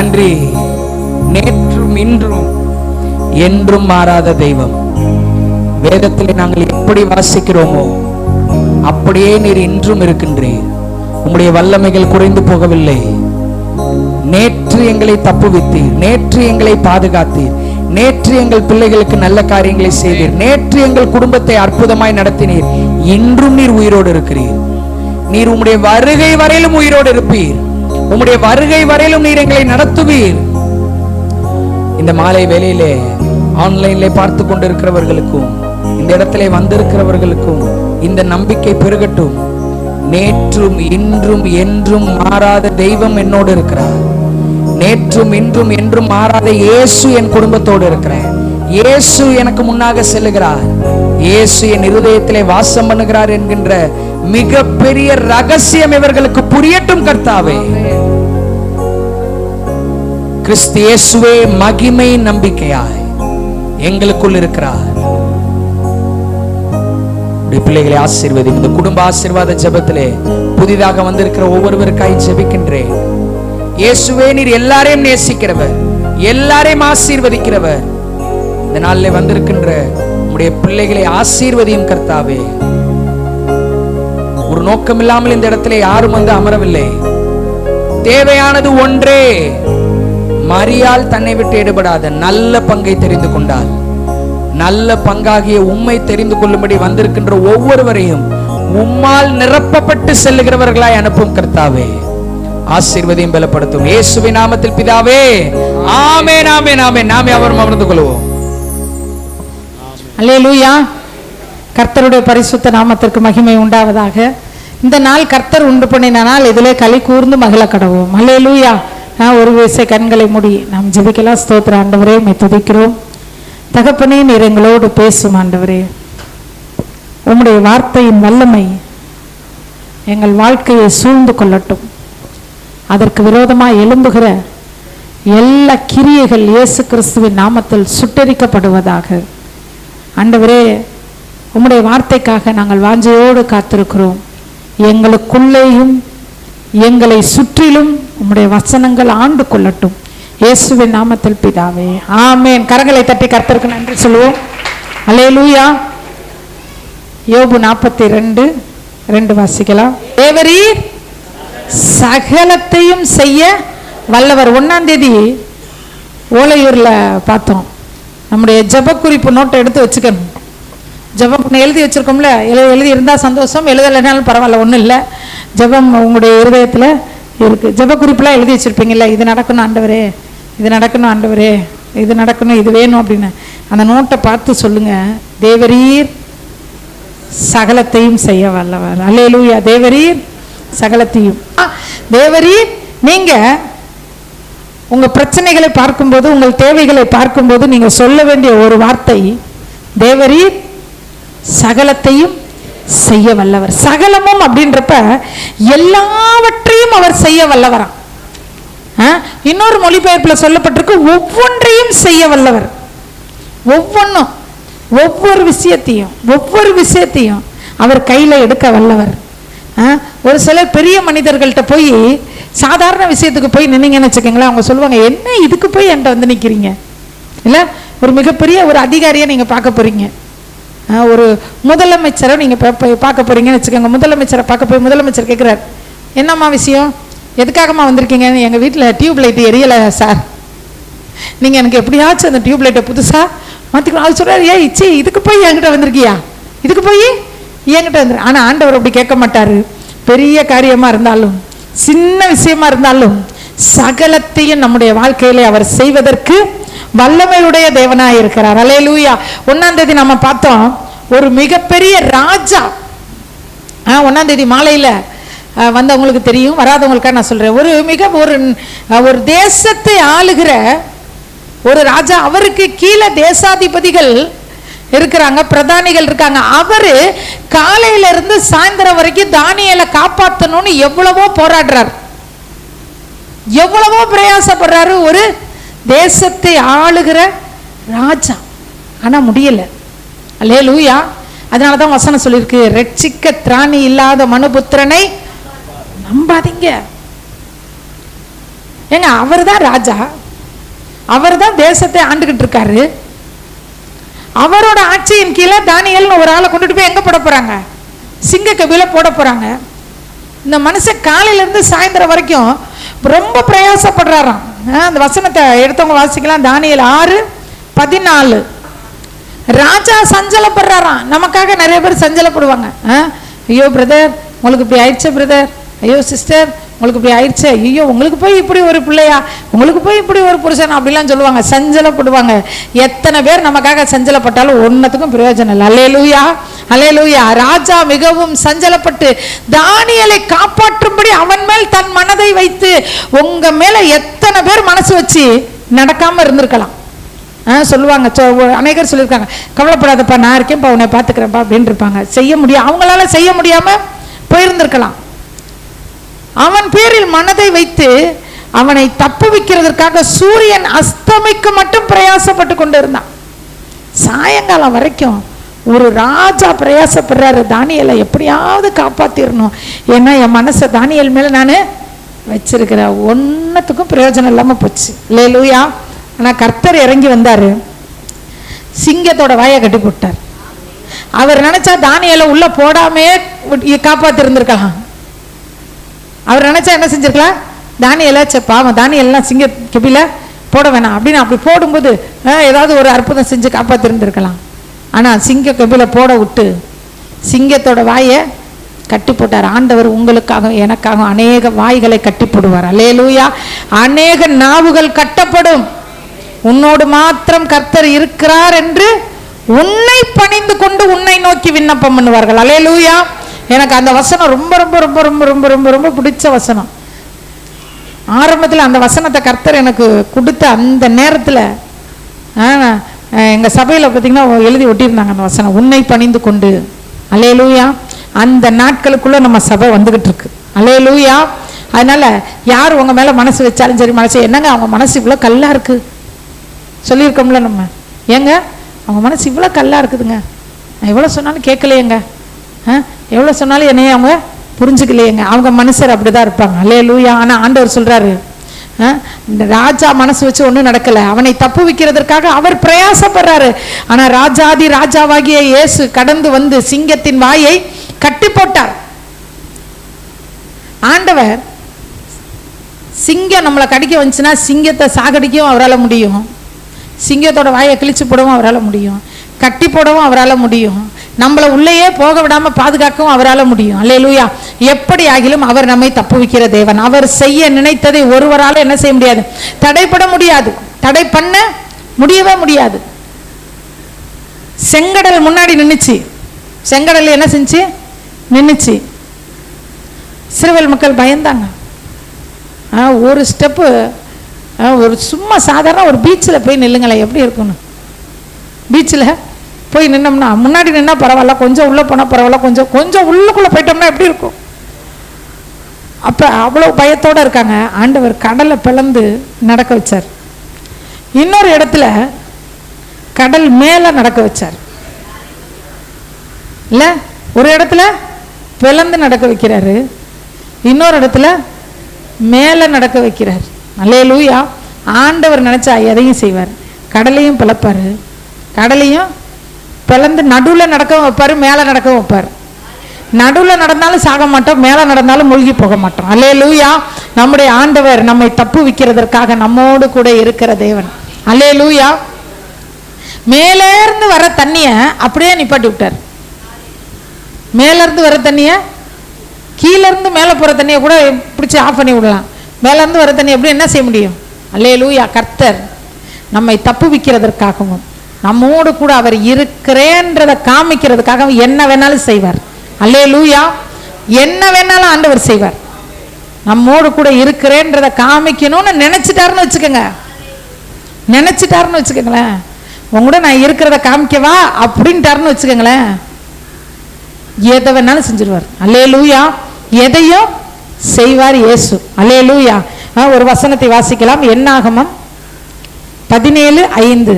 நன்றி. நேற்றும் இன்றும் என்றும் மாறாத தெய்வம். வேதத்தில் நாங்கள் எப்படி வாசிக்கிறோமோ அப்படியே நீர் இன்றும் இருக்கின்றீர். உம்முடைய வல்லமைகள் குறைந்து போகவில்லை. நேற்று எங்களை தப்புவித்தீர், நேற்று எங்களை பாதுகாத்தீர், நேற்று எங்கள் பிள்ளைகளுக்கு நல்ல காரியங்களை செய்தீர், நேற்று எங்கள் குடும்பத்தை அற்புதமாய் நடத்தினீர். இன்றும் நீர் உயிரோடு இருக்கிறீர். நீர் உம்முடைய வருகை வரையிலும் உயிரோடு இருப்பீர். உம்முடைய வருகை வரையிலும் நீர் எங்களை நடத்துவீர். இந்த மாலை வேளையிலே ஆன்லைன்ல பார்த்து கொண்டிருக்கிறவர்களுக்கும் இந்த இடத்திலே வந்திருக்கிறவர்களுக்கும் இந்த நம்பிக்கை பெருகட்டும். நேற்றும் இன்றும் என்றும் மாறாத தெய்வம் என்னோடு இருக்கிறார். நேற்றும் இன்றும் என்றும் மாறாத இயேசு என் குடும்பத்தோடு இருக்கிறார். இயேசு எனக்கு முன்னாக செல்லுகிறார். இயேசு என் இருதயத்திலே வாசம் பண்ணுகிறார் என்கின்ற மிகப்பெரிய ரகசியம் இவர்களுக்கு புரியட்டும் கர்த்தாவே. கிறிஸ்து இயேசுவே மகிமை நம்பிக்கையாய் எங்களுக்குள் இருக்கிறார். பிள்ளைகளை ஆசீர்வதி. இந்த குடும்ப ஆசீர்வாத ஜெபத்திலே புதிதாக வந்திருக்கிற ஒவ்வொருவருக்காய் ஜெபிக்கின்றேன். இயேசுவே நீர் எல்லாரையும் நேசிக்கிறவர், எல்லாரையும் ஆசீர்வதிக்கிறவர். இந்த நாளிலே வந்திருக்கின்ற உம்முடைய பிள்ளைகளை ஆசீர்வதியும் கர்த்தாவே. ஒரு நோக்கம் இல்லாமல் இந்த இடத்திலே யாரும் வந்து அமரவில்லை. தேவையானது ஒன்றே, மரியாள் தன்னை விட்டு எடுபடாத நல்ல பங்கை தெரிந்து கொண்டார். நல்ல பங்காகிய உம்மை தெரிந்து கொள்ளும்படி வந்திருக்கின்ற ஒவ்வொருவரையும் உம்மால் நிரப்பப்பட்டு செல்லுகிறவர்களாய் அனுப்பும் கர்த்தாவே. ஆசீர்வதியும் பலப்படுத்தும் இயேசுவின் நாமத்தில் பிதாவே. ஆமென், ஆமென், ஆமென். நாமே அவரும் அமர்ந்து கொள்வோம். அல்லேலூயா. கர்த்தருடைய பரிசுத்த நாமத்திற்கு மகிமை உண்டாவதாக. இந்த நாள் கர்த்தர் உண்டு பண்ணின நாள், இதிலே களி கூர்ந்து மகிழ கடவோம். அல்லேலூயா. ஒரு விசை கண்களை மூடி நாம் ஜெபிக்கலாம். ஸ்தோத்திர ஆண்டவரே, உம்மை துதிக்கிறோம். தகப்பனே, நீர் எங்களோடு பேசும் ஆண்டவரே. உம்முடைய வார்த்தையின் வல்லமை எங்கள் வாழ்க்கையை சூழ்ந்து கொள்ளட்டும். அதற்கு விரோதமாக எழும்புகிற எல்லா கிரியைகள் இயேசு கிறிஸ்துவின் நாமத்தில் சுட்டெரிக்கப்படுவதாக. ஆண்டவரே, உம்முடைய வார்த்தைக்காக நாங்கள் வாஞ்சையோடு காத்திருக்கிறோம். எங்களுக்குள்ளேயும் எங்களை சுற்றிலும் உம்முடைய வசனங்கள் ஆண்டு கொள்ளட்டும். இயேசுவின் நாமத்தில் பிதாவே, ஆமென். கரங்களை தட்டி கர்த்தருக்கு நன்றி சொல்லுவோம். அல்லேலூயா. யோபு 42:2 வாசிக்கலாம். தேவரீர் சகலத்தையும் செய்ய வல்லவர். 1ஆம் தேதி ஓலையூர்ல பார்த்தோம். நம்முடைய ஜெப குறிப்பு நோட்டை எடுத்து வச்சுக்கணும். ஜெபம் எழுதி வச்சிருக்கோம்ல, எழுதி இருந்தால் சந்தோஷம், எழுதலைனாலும் பரவாயில்ல, ஒன்றும் இல்லை. ஜெபம் உங்களுடைய இருதயத்தில் இருக்குது. ஜெப குறிப்பெலாம் எழுதி வச்சுருப்பீங்கல்ல, இது நடக்கணும் ஆண்டவரே, இது நடக்கணும் ஆண்டவரே, இது நடக்கணும், இது வேணும் அப்படின்னு அந்த நோட்டை பார்த்து சொல்லுங்கள். தேவரீர் சகலத்தையும் செய்ய வல்லவர். அல்லேலூயா. தேவரீர் சகலத்தையும். தேவரீர், நீங்கள் உங்கள் பிரச்சனைகளை பார்க்கும்போது, உங்கள் தேவைகளை பார்க்கும்போது நீங்கள் சொல்ல வேண்டிய ஒரு வார்த்தை, தேவரீர் சகலத்தையும் செய்ய வல்லவர். சகலமும் அப்படின்றப்ப எல்லாவற்றையும் அவர் செய்ய வல்லவராம். இன்னொரு மொழிபெயர்ப்பில் சொல்லப்பட்டிருக்கு, ஒவ்வொன்றையும் செய்ய வல்லவர். ஒவ்வொன்றும், ஒவ்வொரு விஷயத்தையும் அவர் கையில் எடுக்க வல்லவர். ஒரு சிலர் பெரிய மனிதர்கள்ட்ட போய் சாதாரண விஷயத்துக்கு போய் நின்னீங்கன்னு வச்சுக்கோங்களேன், அவங்க சொல்லுவாங்க, என்ன இதுக்கு போய் என்கிட்ட வந்து நிற்கிறீங்க? இல்லை, ஒரு மிகப்பெரிய ஒரு அதிகாரியை நீங்கள் பார்க்க போகிறீங்க, ஒரு முதலமைச்சரை நீங்கள் பார்க்க போகிறீங்கன்னு வச்சுக்கோங்க. முதலமைச்சரை பார்க்க போய் முதலமைச்சர் கேட்குறார், என்னம்மா விஷயம், எதுக்காகம்மா வந்திருக்கீங்க? எங்கள் வீட்டில் டியூப் லைட்டு எரியலை சார், நீங்கள் எனக்கு எப்படியாச்சும் அந்த டியூப் லைட்டை புதுசாக மாற்றிக்கணும். அது சொல்கிறார், ஏ இச்சி, இதுக்கு போய் என்கிட்ட வந்திருக்கியா, இதுக்கு போய் என்கிட்ட வந்துரு. ஆனால் ஆண்டவர் அப்படி கேட்க மாட்டார். பெரிய காரியமாக இருந்தாலும் சின்ன விஷயமா இருந்தாலும் சகலத்தையும் நம்முடைய வாழ்க்கையிலே அவர் செய்வதற்கு வல்லமையுடைய தேவனாய் இருக்கிறார். அல்லேலூயா. 1ஆம் தேதி நம்ம பார்த்தோம், ஒரு மிகப்பெரிய ராஜா. 1ஆம் தேதி மாலையில் வந்தவங்களுக்கு தெரியும், வராதவங்களுக்காக நான் சொல்றேன். ஒரு தேசத்தை ஆளுகிற ஒரு ராஜா, அவருக்கு கீழே தேசாதிபதிகள் இருக்கிறாங்க, பிரதானிகள் இருக்காங்க. அவரு காலையில இருந்து சாயந்தரம் வரைக்கும் தானியேலை காப்பாற்றணும்னு எவ்வளவோ போராடுறார், எவ்வளவோ பிரயாசப்படுறாரு. ஒரு தேசத்தை ஆளுகிற ராஜா, ஆனா முடியல. அல்லேலூயா. அதனாலதான் வசனம் சொல்லியிருக்கு, ரட்சிக்க திராணி இல்லாத மனுபுத்திரனை நம்பாதீங்க. ஏங்க அவர் தான் ராஜா, அவர் தான் தேசத்தை ஆண்டுகிட்டு இருக்காரு. அவரோட ஆட்சியின் கீழே தானியேல்னு ஒரு ஆளை கொண்டுட்டு போய் எங்க போட போறாங்க? சிங்க கபில போட போறாங்க. இந்த மனுஷன் காலையில இருந்து சாயந்தரம் வரைக்கும் ரொம்ப பிரயாசப்படுறாராம். அந்த வசனத்தை எடுத்தவங்க வாசிக்கலாம். தானியேல் 6:14. ராஜா சஞ்சலப்படுறாராம். நமக்காக நிறைய பேர் சஞ்சலப்படுவாங்க. ஐயோ பிரதர் உங்களுக்கு இப்படி ஆயிடுச்சு, பிரதர் ஐயோ சிஸ்டர் உங்களுக்கு இப்படி ஆயிடுச்சு, ஐயோ உங்களுக்கு போய் இப்படி ஒரு பிள்ளையா, உங்களுக்கு போய் இப்படி ஒரு புருஷன் அப்படிலாம் சொல்லுவாங்க, சஞ்சலப்படுவாங்க. எத்தனை பேர் நமக்காக சஞ்சலப்பட்டாலும் ஒன்னத்துக்கும் பிரயோஜனம் இல்லை. அல்லேலூயா, அல்லேலூயா. ராஜா மிகவும் சஞ்சலப்பட்டு தானியேலை காப்பாற்றும்படி அவன் மேல் தன் மனதை வைத்து, உங்க மேல எத்தனை பேர் மனசு வச்சு நடக்காம இருந்திருக்கலாம். சொல்லுவாங்க, அநேகர் சொல்லியிருக்காங்க, கவலைப்படாதப்பா நான் இருக்கேன்ப்பா உன்னை பார்த்துக்கிறேன்ப்பா அப்படின்னு இருப்பாங்க. செய்ய முடியும், அவங்களால செய்ய முடியாம போயிருந்திருக்கலாம். அவன் பேரில் மனதை வைத்து அவனை தப்புவிக்கிறதற்காக சூரியன் அஸ்தமிக்கு மட்டும் பிரயாசப்பட்டு கொண்டு இருந்தான். சாயங்காலம் வரைக்கும் ஒரு ராஜா பிரயாசப்படுறாரு, தானியேலை எப்படியாவது காப்பாத்திரணும், ஏன்னா என் மனசை தானியேல் மேல நான் வச்சிருக்கிறேன். ஒன்னத்துக்கும் பிரயோஜனம் இல்லாம போச்சு. அல்லேலூயா. ஆனா கர்த்தர் இறங்கி வந்தாரு, சிங்கத்தோட வாயை கட்டி போட்டார். அவர் நினைச்சா தானியேலை உள்ள போடாமே காப்பாத்தி இருந்திருக்கலாம். அவர் நினைச்சா என்ன செஞ்சிருக்கலாம்? தானியேலை பாவம் தானியேல்லாம் சிங்க கபில போட வேணாம் அப்படின்னு அப்படி போடும்போது ஏதாவது ஒரு அற்புதம் செஞ்சு காப்பாத்தி இருந்திருக்கலாம். ஆனா சிங்க கபில போட விட்டு சிங்கத்தோட வாயை கட்டி போட்டார். ஆண்டவர் உங்களுக்காக எனக்காக அநேக வாய்களை கட்டி போடுவார். அல்லேலூயா. அநேக நாவுகள் கட்டப்படும். உன்னோடு மாத்திரம் கர்த்தர் இருக்கிறார் என்று உன்னை பணிந்து கொண்டு உன்னை நோக்கி விண்ணப்பம் பண்ணுவார்கள். அல்லேலூயா. எனக்கு அந்த வசனம் ரொம்ப ரொம்ப ரொம்ப ரொம்ப ரொம்ப ரொம்ப ரொம்ப பிடிச்ச வசனம். ஆரம்பத்தில் அந்த வசனத்தை கர்த்தர் எனக்கு கொடுத்த அந்த நேரத்தில் எங்கள் சபையில் பார்த்தீங்கன்னா எழுதி ஒட்டியிருந்தாங்க அந்த வசனம், உன்னை பணிந்து கொண்டு. அல்லேலூயா. அந்த நாட்களுக்குள்ள நம்ம சபை வந்துகிட்டு இருக்கு. அல்லேலூயா. அதனால யார் உங்க மேல மனசு வச்சாலும் சரி, மனசு என்னங்க அவங்க மனசு இவ்வளோ கல்லா இருக்கு சொல்லியிருக்கோம்ல நம்ம, ஏங்க அவங்க மனசு இவ்வளோ கல்லா இருக்குதுங்க, நான் எவ்வளோ சொன்னாலும் கேட்கலையேங்க, எவ்வளோ சொன்னாலும் என்னையே அவங்க புரிஞ்சுக்கலையேங்க. அவங்க மனுஷர் அப்படிதான் இருப்பாங்க. அல்லேலூயா. ஆனா ஆண்டவர் சொல்றாரு, இந்த ராஜா மனசு வச்சு ஒன்றும் நடக்கல, அவனை தப்பு வைக்கிறதற்காக அவர் பிரயாசப்படுறாரு. ஆனா ராஜாதி ராஜாவாகிய இயேசு கடந்து வந்து சிங்கத்தின் வாயை கட்டி போட்டார். ஆண்டவர் சிங்கம் நம்மளை கடிக்க வந்துச்சுன்னா சிங்கத்தை சாகடிக்கவும் அவரால் முடியும், சிங்கத்தோட வாயை கிழிச்சு போடவும் அவரால் முடியும், கட்டி போடவும் அவரால் முடியும், நம்மளை உள்ளேயே போக விடாம பாதுகாக்கவும் அவரால் முடியும். அல்லேலூயா. எப்படி ஆகிலும் அவர் நம்மை தப்புவிக்கிற தேவன். அவர் செய்ய நினைத்ததை ஒருவரால் என்ன செய்ய முடியாது, தடைப்பட முடியாது, தடை பண்ண முடியவே முடியாது. செங்கடல் முன்னாடி நின்னுச்சு, செங்கடல் என்ன செஞ்சு நின்னுச்சு. இஸ்ரவேல் மக்கள் பயந்தாங்க. ஒரு ஸ்டெப்பு, ஒரு சும்மா சாதாரண ஒரு பீச்சில் போய் நில்லுங்களேன், எப்படி இருக்குன்னு. பீச்சில் போய் நின்னோம்னா, முன்னாடி நின்னா பரவாயில்ல, கொஞ்சம் உள்ளே போனால் பரவாயில்ல, கொஞ்சம் கொஞ்சம் உள்ளுக்குள்ளே போயிட்டோம்னா எப்படி இருக்கும். அப்போ அவ்வளோ பயத்தோடு இருக்காங்க. ஆண்டவர் கடலை பிளந்து நடக்க வச்சார். இன்னொரு இடத்துல கடல் மேலே நடக்க வச்சார். இல்லை, ஒரு இடத்துல பிளந்து நடக்க வைக்கிறாரு, இன்னொரு இடத்துல மேலே நடக்க வைக்கிறார். அல்லேலூயா. ஆண்டவர் நினைச்சா எதையும் செய்வார். கடலையும் பிளப்பார், கடலையும் பிளந்து நடுவில் நடக்க வைப்பார், மேலே நடக்க வைப்பார். நடுவில் நடந்தாலும் சாக மாட்டோம், மேலே நடந்தாலும் மூழ்கி போக மாட்டோம். அல்லேலூயா. நம்முடைய ஆண்டவர் நம்மை தப்பு வைக்கிறதற்காக நம்மோடு கூட இருக்கிற தேவன். அல்லேலூயா. மேலேருந்து வர தண்ணியை அப்படியே நிப்பாட்டி விட்டார். மேலேருந்து வர தண்ணியை, கீழேருந்து மேலே போகிற தண்ணியை கூட பிடிச்சி ஆஃப் பண்ணி விடலாம். மேலேருந்து வர தண்ணி எப்படி என்ன செய்ய முடியும்? அல்லேலூயா. கர்த்தர் நம்மை தப்பு வைக்கிறதற்காகவும் நம்மோடு கூட அவர் இருக்கிறேன்றதை காமிக்கிறதுக்காக என்ன வேணாலும் செய்வார். அல்லேலூயா. என்ன வேணாலும் ஆண்டவர் செய்வார். நம்மோடு கூட இருக்கிறேன்றதை காமிக்கணும்னு நினைச்சிட்டாருன்னு வச்சுக்கோங்க, நினைச்சிட்டாருன்னு வச்சுக்கோங்களேன், உங்களோட நான் இருக்கிறத காமிக்கவா அப்படின்ட்டாருன்னு வச்சுக்கோங்களேன், எதை வேணாலும் செஞ்சிருவார். அல்லேலூயா. எதையும் செய்வார் இயேசு. அல்லேலூயா. ஒரு வசனத்தை வாசிக்கலாம். என்னாகமம் 17:5.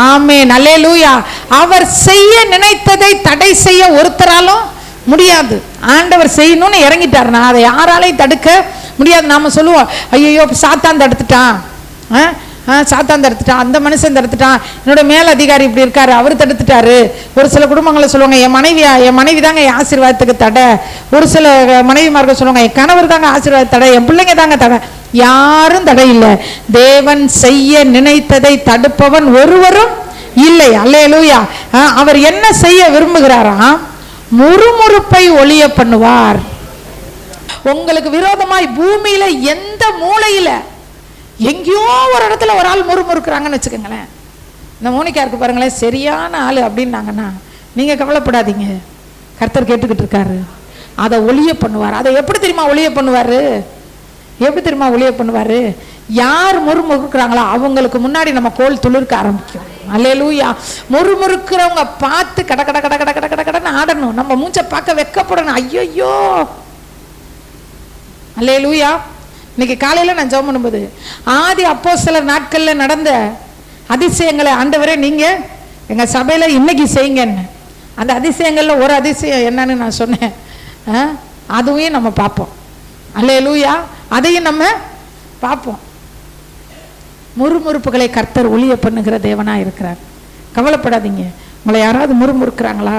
ஆமென். அல்லேலூயா. அவர் செய்ய நினைத்ததை தடை செய்ய ஒருத்தராலும் முடியாது. ஆண்டவர் செய்யணும்னு இறங்கிட்டாருன்னா அதை யாராலையும் தடுக்க முடியாது. நாம சொல்லுவோம், ஐயோ சாத்தான் தடுத்துட்டான், சாத்தான் தடுத்துட்டான், அந்த மனுஷன் தடுத்துட்டான், என்னோட மேல் அதிகாரி இப்படி இருக்காரு, அவர் தடுத்துட்டாரு. ஒரு சில குடும்பங்களை சொல்லுவாங்க, என் மனைவி தாங்க என் ஆசீர்வாதத்துக்கு தடை. ஒரு சில மனைவிமார்கள் சொல்லுவாங்க, என் கணவர் தாங்க ஆசீர்வாத தடை, என் பிள்ளைங்க தாங்க தடை. யாரும் தடை இல்லை. தேவன் செய்ய நினைத்ததை தடுப்பவன் ஒருவரும் இல்லை. அல்லேலூயா. அவர் என்ன செய்ய விரும்புகிறாராம்? முறுமுறுப்பை ஒழிய பண்ணுவார். உங்களுக்கு விரோதமாய் பூமியில எந்த மூலையில எங்கேயோ ஒரு இடத்துல ஒரு ஆள் முறுமுறுக்கிறாங்கன்னு வச்சுக்கோங்களேன். இந்த மோனிகா இருக்கு பாருங்களேன், சரியான ஆளு அப்படின்னாங்கன்னா நீங்க கவலைப்படாதீங்க, கர்த்தர் கேட்டுக்கிட்டு இருக்காரு. அதை ஒழிய பண்ணுவார். அதை எப்படி தெரியுமா ஒழிய பண்ணுவாரு? எப்படி தெரியுமா ஒழிய பண்ணுவாரு? யார் முறுமுறுக்கிறாங்களோ அவங்களுக்கு முன்னாடி நம்ம கோல் துளிர்க்க ஆரம்பிக்கும். அல்லேலூயா. முறுமுறுக்கிறவங்க பார்த்து கட கட கட கட கட கட கடன்னு ஆடணும். நம்ம மூஞ்சை பார்க்க வெக்கப்படணும். ஐயோ. அல்லேலூயா. இன்னைக்கு காலையில நான் ஜெபம் பண்ணும்போது ஆதி அப்போஸ்தலர் நாட்கள்ல நடந்த அதிசயங்களை ஆண்டவரே நீங்க எங்க சபையில இன்னைக்கு செய்யுங்கன்னு. அந்த அதிசயங்கள்ல ஒரு அதிசயம் என்னன்னு நான் சொன்னேன். அதுவும் நம்ம பார்ப்போம். அல்லேலூயா. அதையும் நம்ம பார்ப்போம். முறுமுறுப்புகளை கர்த்தர் ஒழிய பண்ணுகிற தேவனா இருக்கிறார். கவலைப்படாதீங்க. உங்களை யாராவது முறுமுறுக்கிறாங்களா,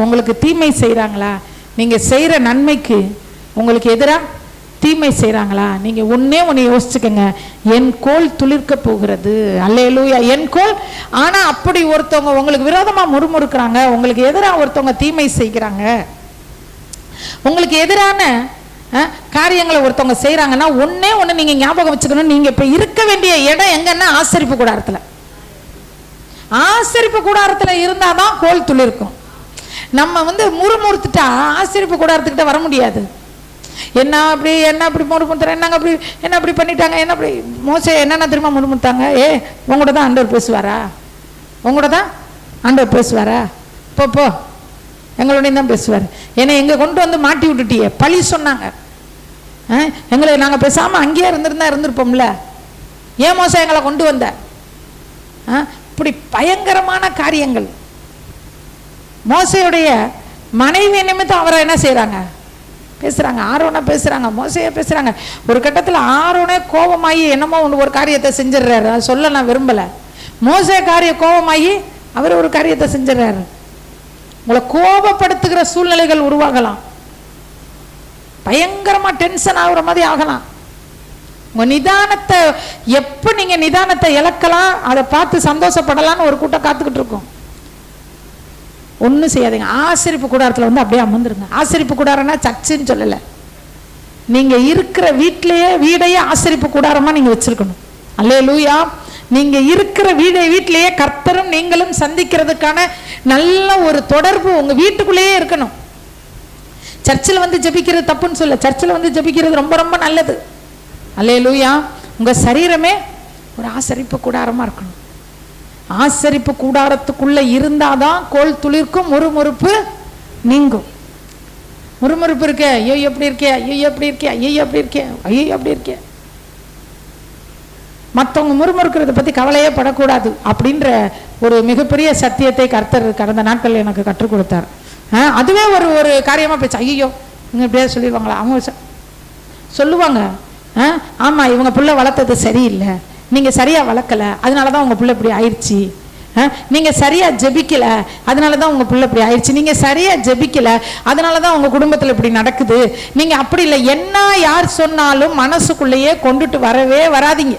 உங்களுக்கு தீமை செய்கிறாங்களா, நீங்க செய்யற நன்மைக்கு உங்களுக்கு எதிராக தீமை செய்கிறாங்களா, நீங்க ஒன்னே ஒன்று யோசிச்சுக்கங்க, என் கோல் துளிர்க்க போகிறது. அல்லேலூயா. என் கோல். ஆனா அப்படி ஒருத்தவங்க உங்களுக்கு விரோதமா முறுமுறுக்கிறாங்க, உங்களுக்கு எதிராக ஒருத்தவங்க தீமை செய்கிறாங்க, உங்களுக்கு எதிரான காரியங்களை ஒருத்தவங்க செய்யறாங்கன்னா ஒன்னே ஒண்ணு நீங்க ஞாபகம் வச்சுக்கணும். நீங்க இப்ப இருக்க வேண்டிய இடம் எங்கன்னா ஆசரிப்பு கூடாரத்துல. ஆசரிப்பு கூடாரத்துல இருந்தாதான் கோல் துளிர்க்கும். நம்ம முறுமுறுத்துட்டா ஆசரிப்பு கூடாரத்துக்கிட்ட வர முடியாது. என்ன அப்படி முறுமுறுத்துற, என்ன அப்படி பண்ணிட்டாங்க, என்ன அப்படி மோசே என்னென்ன தெரியுமா முறுமுறுத்தாங்க? உங்களோட தான் ஆண்டவர் பேசுவாரா? உங்களோட தான் ஆண்டவர் பேசுவாரா? போ எங்களோடையும் தான் பேசுவார். என்னை எங்க கொண்டு வந்து மாட்டி விட்டுட்டியே, பழி சொன்னாங்க. எங்களை நாங்க பேசாம அங்கேயே இருந்திருப்போம்ல, ஏன் மோச எங்களை கொண்டு வந்த? இப்படி பயங்கரமான காரியங்கள். மோசையுடைய மனைவி நிமித்தம் அவரை என்ன செய்யறாங்க? பேசுறாங்க. ஆரோனா பேசுறாங்க, மோசைய பேசுறாங்க. ஒரு கட்டத்தில் ஆரோனே கோபமாயி என்னமோ ஒரு காரியத்தை செஞ்சிடறாரு. அதை சொல்ல நான் விரும்பல. மோசே கோபமாயி அவர் ஒரு காரியத்தை செஞ்சிடறாரு. உங்களை கோபப்படுத்துகிற சூழ்நிலைகள் உருவாகலாம். பயங்கரமா டென்ஷன் ஆகுற மாதிரி ஆகலாம். உங்க நிதானத்தை எப்ப நீங்க நிதானத்தை இழக்கலாம், அதை பார்த்து சந்தோஷப்படலாம்னு ஒரு கூட்டம் காத்துக்கிட்டு இருக்கும். ஒன்றும் செய்யாதீங்க. ஆசரிப்பு கூடாரத்தில் அப்படியே அமர்ந்துருங்க. ஆசரிப்பு கூடாரம்னா சர்ச்சுன்னு சொல்லலை. நீங்க இருக்கிற வீடையே ஆசரிப்பு கூடாரமா நீங்க வச்சிருக்கணும். அல்லேலூயா. நீங்க இருக்கிற வீட்டிலேயே கர்த்தரும் நீங்களும் சந்திக்கிறதுக்கான நல்ல ஒரு தொடர்பு உங்க வீட்டுக்குள்ளேயே இருக்கணும். சர்ச்சில் ஜெபிக்கிறது தப்புன்னு சொல்ல, சர்ச்சில் ஜெபிக்கிறது ரொம்ப ரொம்ப நல்லது. அல்லேலூயா. உங்க சரீரமே ஒரு ஆசரிப்பு கூடாரமா இருக்கணும். ஆசரிப்பு கூடாரத்துக்குள்ள இருந்தாதான் கோல் துளிர்க்கும், முறுமுறுப்பு நீங்கும். முறுமுறுப்பு இருக்க, ஐயோ எப்படி இருக்கே, ஐயோ எப்படி இருக்கே, ஐயோ எப்படி இருக்கே, ஐயோ எப்படி இருக்கே, மற்றவங்க முறுமுறுக்கிறத பத்தி கவலையே படக்கூடாது அப்படின்ற ஒரு மிகப்பெரிய சத்தியத்தை கர்த்தர் கடந்த நாட்கள் எனக்கு கற்றுக் கொடுத்தார். அதுவே ஒரு ஒரு காரியமா போச்சு. ஐயோ இவங்க இப்படியா சொல்லிடுவாங்களா? அவங்க சொல்லுவாங்க, ஆமா இவங்க பிள்ளை வளர்த்தது சரியில்லை, நீங்க சரியா வளர்க்கல, அதனாலதான் உங்க பிள்ளை இப்படி ஆயிடுச்சு. நீங்க சரியா ஜெபிக்கல, அதனாலதான் உங்க பிள்ளை இப்படி ஆயிடுச்சு. நீங்க சரியா ஜெபிக்கல, அதனாலதான் உங்க குடும்பத்துல இப்படி நடக்குது. நீங்க அப்படி இல்லை. என்ன யார் சொன்னாலும் மனசுக்குள்ளேயே கொண்டுட்டு வரவே வராதிங்க.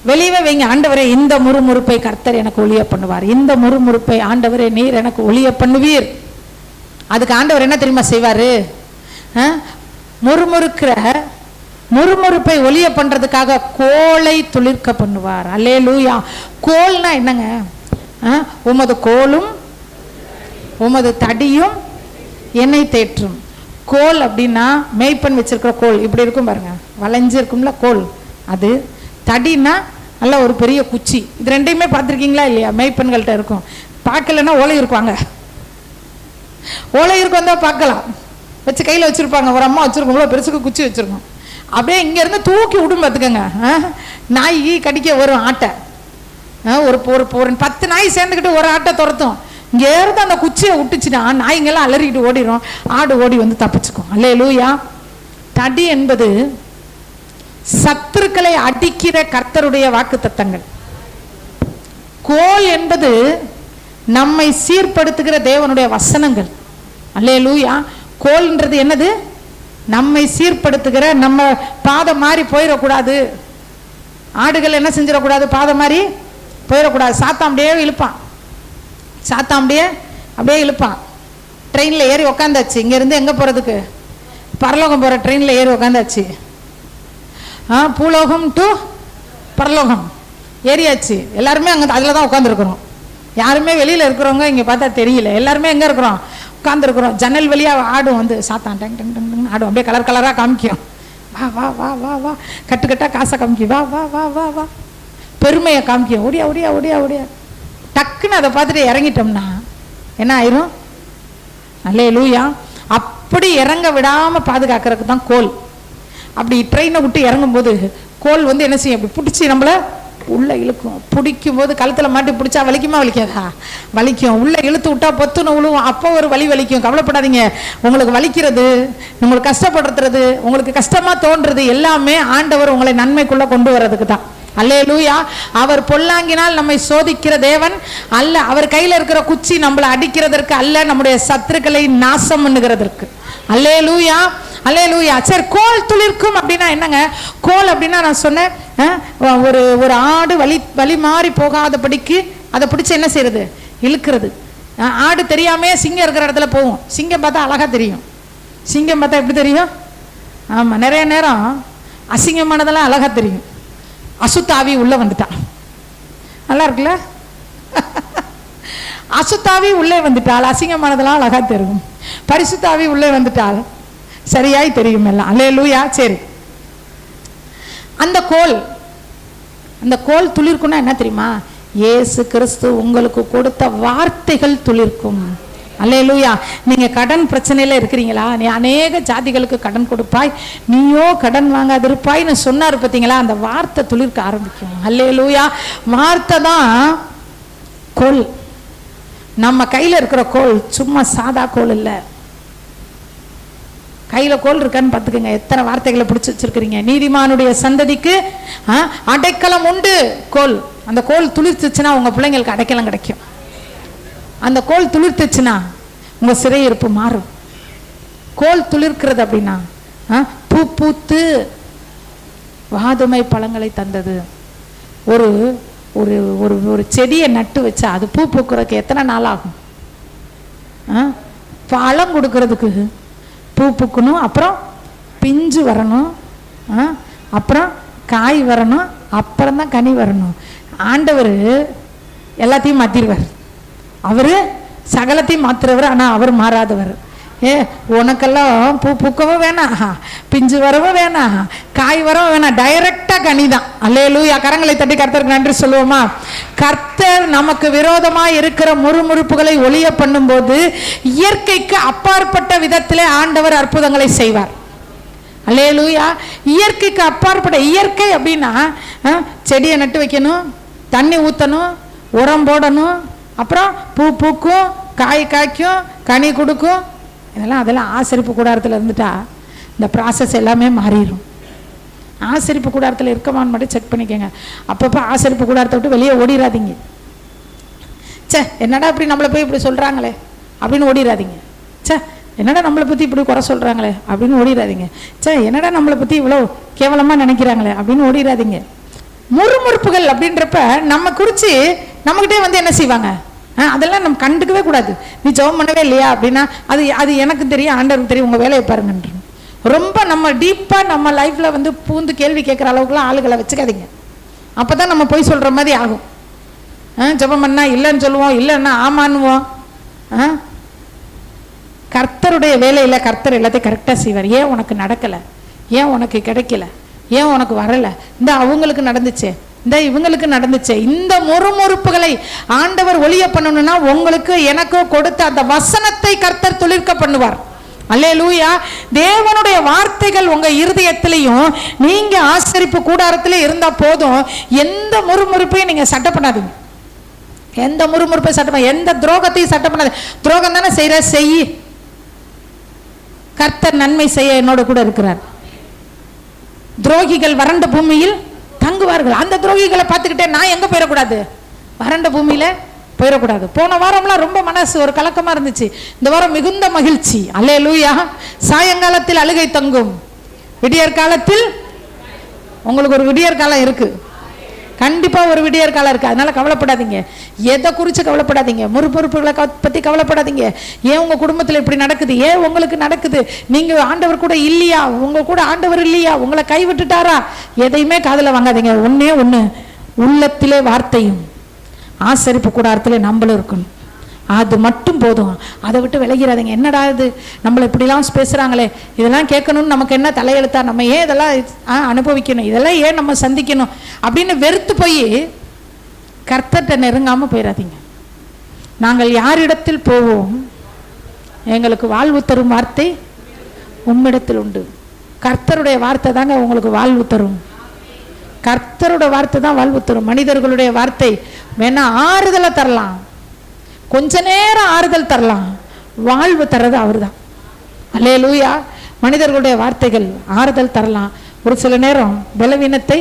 வெளியே வைங்க. ஆண்டவரே இந்த முறுமுறுப்பை கர்த்தர் எனக்கு ஒழிய பண்ணுவார், இந்த முறுமுறுப்பை ஆண்டவரே நீர் எனக்கு ஒழிய பண்ணுவீர். அதுக்கு ஆண்டவர் என்ன தெரியுமா செய்வாரு? முறுமுறுப்பை ஒழிய பண்றதுக்காக கோலை துளிர்க்க பண்ணுவார். அல்லேலூயா. கோல்னா என்னங்க? உமது கோலும் உமது தடியும் என்னை தேற்றும். கோல் அப்படின்னா மேய்ப்பன் வச்சிருக்கிற கோல் இப்படி இருக்கும் பாருங்க, வளைஞ்சு இருக்கும்ல கோல். அது தடினா நல்ல ஒரு பெரிய குச்சி. இது ரெண்டையுமே பார்த்துருக்கீங்களா இல்லையா? மேய்ப்பன்கள்ட்ட இருக்கும். பார்க்கலன்னா ஓலை இருக்குவாங்க, ஓலை இருக்கும் தான் பார்க்கலாம். வச்சு கையில் வச்சிருப்பாங்க. ஒரு அம்மா வச்சிருக்கோம்ல, பெருசுக்கு குச்சி வச்சிருக்கோம். அப்படியே இங்க இருந்து தூக்கி விடும் பார்த்துக்கங்க. நாய் கடிக்க வரும் ஆட்டை, ஒரு 10 நாய் சேர்ந்துக்கிட்டு ஒரு ஆட்டை துரத்தும். இங்கே இருந்து அந்த குச்சியை விட்டுச்சுன்னா நாய்ங்கெல்லாம் அலறிக்கிட்டு ஓடிடும், ஆடு ஓடி வந்து தப்பிச்சுக்கும். அல்லேலூயா. தடி என்பது சத்துருக்களை அடிக்கிற கர்த்தருடைய வாக்குத்தத்தங்கள். கோல் என்பது நம்மை சீர்படுத்துகிற தேவனுடைய வசனங்கள். அல்லேலூயா. கோல்ன்றது என்னது? நம்மை சீர்படுத்துகிற, நம்ம பாதை மாறி போயிடக்கூடாது. ஆடுகள் என்ன செஞ்சிடக்கூடாது? பாதை மாறி போயிடக்கூடாது. சாத்தான் அப்படியே இழுப்பான், சாத்தான் அப்படியே இழுப்பான். ட்ரெயினில் ஏறி உக்காந்தாச்சு, இங்கேருந்து எங்கே போகிறதுக்கு? பரலோகம் போகிற ட்ரெயினில் ஏறி உக்காந்தாச்சு. பூலோகம் டு பரலோகம் ஏறியாச்சு. எல்லாருமே அங்கே அதில் தான் உட்காந்துருக்குறோம். யாருமே வெளியில் இருக்கிறவங்க இங்கே பார்த்தா தெரியல. எல்லாருமே எங்கே இருக்கிறோம்? உட்காந்துருக்குறோம். ஜன்னல் வழியாக ஆடும் வந்து சாத்தான் டங் டங் டங் டங் ஆடும். அப்படியே கலர் கலராக காமிக்கும். வா வா வா வா வா, கட்டு கட்டாக காசை காமிக்கும். வா வா வா வா வா, பெருமையை காமிக்கும். ஓடியா ஓடியா ஓடியா ஓடியா. டக்குன்னு அதை பார்த்துட்டு இறங்கிட்டோம்னா என்ன ஆயிரும்? அல்லேலூயா. அப்படி இறங்க விடாமல் பாதுகாக்கிறதுக்கு தான் கோல். அப்படி ட்ரெயினை விட்டு இறங்கும்போது கோல் வந்து என்ன செய்யும்? அப்படி பிடிச்சி நம்மளை உள்ளே இழுக்கும். பிடிக்கும் போது கழுத்தில் மாட்டி பிடிச்சா வலிக்குமா வலிக்காதா? வலிக்கும். உள்ளே இழுத்து விட்டா பொத்துன்னு விழுவும். அப்போ ஒரு வலி வலிக்கும். கவலைப்படாதீங்க. உங்களுக்கு வலிக்கிறது, உங்களுக்கு கஷ்டப்படுறது, உங்களுக்கு கஷ்டமாக தோன்றது எல்லாமே ஆண்டவர் உங்களை நன்மைக்குள்ளே கொண்டு வர்றதுக்கு தான். அல்லேலூயா. அவர் பொல்லாங்கினால் நம்மை சோதிக்கிற தேவன் அல்ல. அவர் கையில் இருக்கிற குச்சி நம்மளை அடிக்கிறதற்கு அல்ல, நம்முடைய சத்துருக்களை நாசம் பண்ணுகிறதற்கு. அல்லேலூயா அல்லேலூயா. சரி, கோல் துளிர்க்கும் அப்படின்னா என்னங்க? கோல் அப்படின்னா நான் சொன்னேன், ஒரு ஆடு வழி மாறி போகாதபடிக்கு அதை பிடிச்சி என்ன செய்யறது? இழுக்கிறது. ஆடு தெரியாமே சிங்கம் இருக்கிற இடத்துல போகும். சிங்கம் பார்த்தா அழகா தெரியும். சிங்கம் பார்த்தா எப்படி தெரியும்? ஆமாம், நிறைய நேரம் அசிங்கமானதெல்லாம் அழகா தெரியும். அசுத்தாவி உள்ள வந்துட்டான், நல்லா இருக்குல்ல? அசுத்தாவி உள்ளே வந்துட்டால் அசிங்கமானதெல்லாம் அழகா தெரியும். பரிசுத்தாவி உள்ளே வந்துட்டால் சரியாய் தெரியும் எல்லாம். அல்லேலூயா. சரி, அந்த கோல் துளிர்க்குன்னா என்ன தெரியுமா? இயேசு கிறிஸ்து உங்களுக்கு கொடுத்த வார்த்தைகள் துளிர்க்கும். அல்லேலூயா. நீங்க கடன் பிரச்சனையில இருக்கிறீங்களா? நீ அநேக ஜாதிகளுக்கு கடன் கொடுப்பாய், நீயோ கடன் வாங்காதிருப்பாய்னு சொன்னார் பார்த்தீங்களா? அந்த வார்த்தை துளிர்க்க ஆரம்பிக்கும். அல்லேலூயா. வார்த்தை தான் கோல். நம்ம கையில் இருக்கிற கோல் சும்மா சாதா கோல் இல்லை. கையில் கோல் இருக்கான்னு பார்த்துக்கோங்க. எத்தனை வார்த்தைகளை பிடிச்சி வச்சிருக்கிறீங்க. நீதிமானுடைய சந்ததிக்கு அடைக்கலம் உண்டு கோல். அந்த கோல் துளிர்த்துச்சுன்னா உங்க பிள்ளைங்களுக்கு அடைக்கலம் கிடைக்கும். அந்த கோல் துளிர்த்துச்சுன்னா உங்க சிறையிருப்பு மாறும். கோல் துளிர்க்கிறது அப்படின்னா பூ பூத்து வாதுமை பழங்களை தந்தது. ஒரு ஒரு ஒரு ஒரு செடியை நட்டு வச்சா அது பூ பூக்கிறதுக்கு எத்தனை நாள் ஆகும்? பழம் கொடுக்கறதுக்கு பூ பூக்கணும், அப்புறம் பிஞ்சு வரணும், அப்புறம் காய் வரணும், அப்புறம் தான் கனி வரணும். ஆண்டவர் எல்லாத்தையும் மாற்றிடுவார். அவர் சகலத்தையும் மாற்றுறவர், ஆனால் அவர் மாறாதவர். உனக்கெல்லாம் பூ பூக்கவும் வேணாம், பிஞ்சு வரவும் வேணாம், காய் வரவும் வேணாம், டைரக்டா கனி தான். அல்லேலூயா. கரங்களை தட்டி கர்த்தருக்கு நன்றி சொல்லுவோமா? கர்த்தர் நமக்கு விரோதமா இருக்கிற முறுமுறுப்புகளை ஒளிய பண்ணும்போது இயற்கைக்கு அப்பாற்பட்ட விதத்திலே ஆண்டவர் அற்புதங்களை செய்வார். அல்லேலூயா. இயற்கைக்கு அப்பாற்பட்ட, இயற்கை அப்படின்னா செடியை நட்டு வைக்கணும், தண்ணி ஊற்றணும், உரம் போடணும், அப்புறம் பூ பூக்கும், காய் காய்க்கும், கனி கொடுக்கும். அதெல்லாம் ஆசரிப்பு கூடாரத்தில் இருந்துட்டா இந்த ப்ராசஸ் எல்லாமே மாறிடும். ஆசரிப்பு கூடாரத்தில் இருக்கமான்னு மட்டும் செக் பண்ணிக்கோங்க. அப்பப்போ ஆசரிப்பு கூடாரத்தை விட்டு வெளியே ஓடிடாதீங்க. என்னடா இப்படி நம்மளை போய் இப்படி சொல்கிறாங்களே அப்படின்னு ஓடிடாதீங்க. என்னடா நம்மளை பற்றி இப்படி குறை சொல்கிறாங்களே அப்படின்னு ஓடிடாதீங்க. என்னடா நம்மளை பற்றி இவ்வளோ கேவலமாக நினைக்கிறாங்களே அப்படின்னு ஓடிடாதீங்க. முறுமுறுப்புகள் அப்படின்றப்ப நம்ம குறித்து நம்மகிட்டே வந்து என்ன செய்வாங்க? அதெல்லாம் நம்ம கண்டுக்கவே கூடாது. நீ ஜெபம் பண்ணவே இல்லையா அப்படின்னா அது எனக்கு தெரியும், ஆண்டவருக்கு தெரியும், உங்கள் வேலையை பாருங்கன்ற. ரொம்ப நம்ம டீப்பாக நம்ம லைஃப்பில் வந்து பூந்து கேள்வி கேட்குற அளவுக்குலாம் ஆளுகளை வச்சுக்காதீங்க. அப்போ தான் நம்ம போய் சொல்கிற மாதிரி ஆகும். ஜெபம் பண்ணா இல்லைன்னு சொல்லுவோம், இல்லைன்னா ஆமான்னுவோம். கர்த்தருடைய வேலையில் கர்த்தர் எல்லாத்தையும் கரெக்டாக செய்வார். ஏன் உனக்கு நடக்கலை, ஏன் உனக்கு கிடைக்கல, ஏன் உனக்கு வரலை, இந்த அவங்களுக்கு நடந்துச்சு, இந்த இவங்களுக்கு நடந்துச்சு. இந்த முறுமுறுப்புகளை ஆண்டவர் ஒளிய பண்ணணும்னா உங்களுக்கு எனக்கு கொடுத்த அந்த வசனத்தை கர்த்தர் துளிர்க்க பண்ணுவார். அல்லேலூயா. தேவனுடைய வார்த்தைகள் உங்க இருதயத்திலையும் நீங்க ஆசரிப்பு கூடாரத்திலே இருந்தா போதும். எந்த முறுமுறுப்பையும் நீங்க சட்டை பண்ணாதீங்க. எந்த முறுமுறுப்பை சட்டம் பண்ண, எந்த துரோகத்தையும் சட்டம் பண்ணாது. துரோகம் தானே செய்யற, செய். கர்த்தர் நன்மை செய்ய என்னோட கூட இருக்கிறார். துரோகிகள் வறண்ட பூமியில் தங்குவார்கள். அந்த துரோகிகளை பார்த்துக்கிட்டே நான் எங்க போயிடக்கூடாது, வறண்ட பூமியில போயிடக்கூடாது. போன வாரம்லாம் ரொம்ப மனசு ஒரு கலக்கமா இருந்துச்சு. இந்த வாரம் மிகுந்த மகிழ்ச்சி. அல்லேலூயா. சாயங்காலத்தில் அழுகை தங்கும், விடியற் காலத்தில் உங்களுக்கு ஒரு விடியற் காலம் இருக்கு. கண்டிப்பா ஒரு விடியற் காலம் இருக்கு. அதனால கவலைப்படாதீங்க. எதை குறித்து கவலைப்படாதீங்க. முறுமுறுப்புகளை பத்தி கவலைப்படாதீங்க. ஏன் உங்க குடும்பத்தில் இப்படி நடக்குது, ஏன் உங்களுக்கு நடக்குது, நீங்க ஆண்டவர் கூட இல்லையா, உங்க கூட ஆண்டவர் இல்லையா, உங்களை கைவிட்டுட்டாரா, எதையுமே காதுல வாங்காதீங்க. ஒன்னே ஒண்ணு, உள்ளத்திலே வார்த்தையும் ஆசரிப்பு கூடாரத்திலே நம்மளும் இருக்கணும். அது மட்டும் போதும். அதை விட்டு விலகிறாதீங்க. என்னடா இது, நம்மளை இப்படிலாம் பேசுகிறாங்களே, இதெல்லாம் கேட்கணும்னு நமக்கு என்ன தலையெழுத்தா, நம்ம ஏன் இதெல்லாம் அனுபவிக்கணும், இதெல்லாம் ஏன் நம்ம சந்திக்கணும் அப்படின்னு வெறுத்து போய் கர்த்தர்கிட்ட நெருங்காமல் போயிடாதீங்க. நாங்கள் யாரிடத்தில் போவோம், எங்களுக்கு வாழ்வு தரும் வார்த்தை உம்மிடத்தில் உண்டு. கர்த்தருடைய வார்த்தை தாங்க உங்களுக்கு வாழ்வு தரும். கர்த்தருடைய வார்த்தை தான் வாழ்வு தரும். மனிதர்களுடைய வார்த்தை வேணா ஆறுதலை தரலாம், கொஞ்ச நேரம் ஆறுதல் தரலாம், வாழ்வு தர்றது அவர் தான். அல்லேலூயா. மனிதர்களுடைய வார்த்தைகள் ஆறுதல் தரலாம், ஒரு சில நேரம் பலவீனத்தை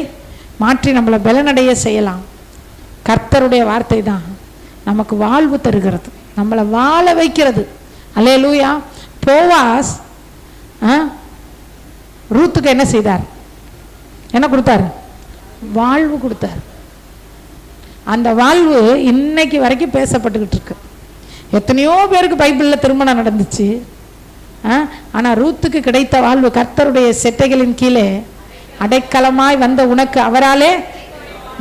மாற்றி நம்மளை பலனடைய செய்யலாம். கர்த்தருடைய வார்த்தை தான் நமக்கு வாழ்வு தருகிறது, நம்மளை வாழ வைக்கிறது. அல்லேலூயா. போவாஸ் ரூத்துக்கு என்ன செய்தார், என்ன கொடுத்தார், வாழ்வு கொடுத்தார். அந்த வாழ்வு இன்னைக்கு வரைக்கும் பேசப்பட்டுக்கிட்டு இருக்கு. எத்தனையோ பேருக்கு பைபிளில் திருமணம் நடந்துச்சு. ஆனால் ரூத்துக்கு கிடைத்த வாழ்வு, கர்த்தருடைய செட்டைகளின் கீழே அடைக்கலமாய் வந்த உனக்கு அவராலே,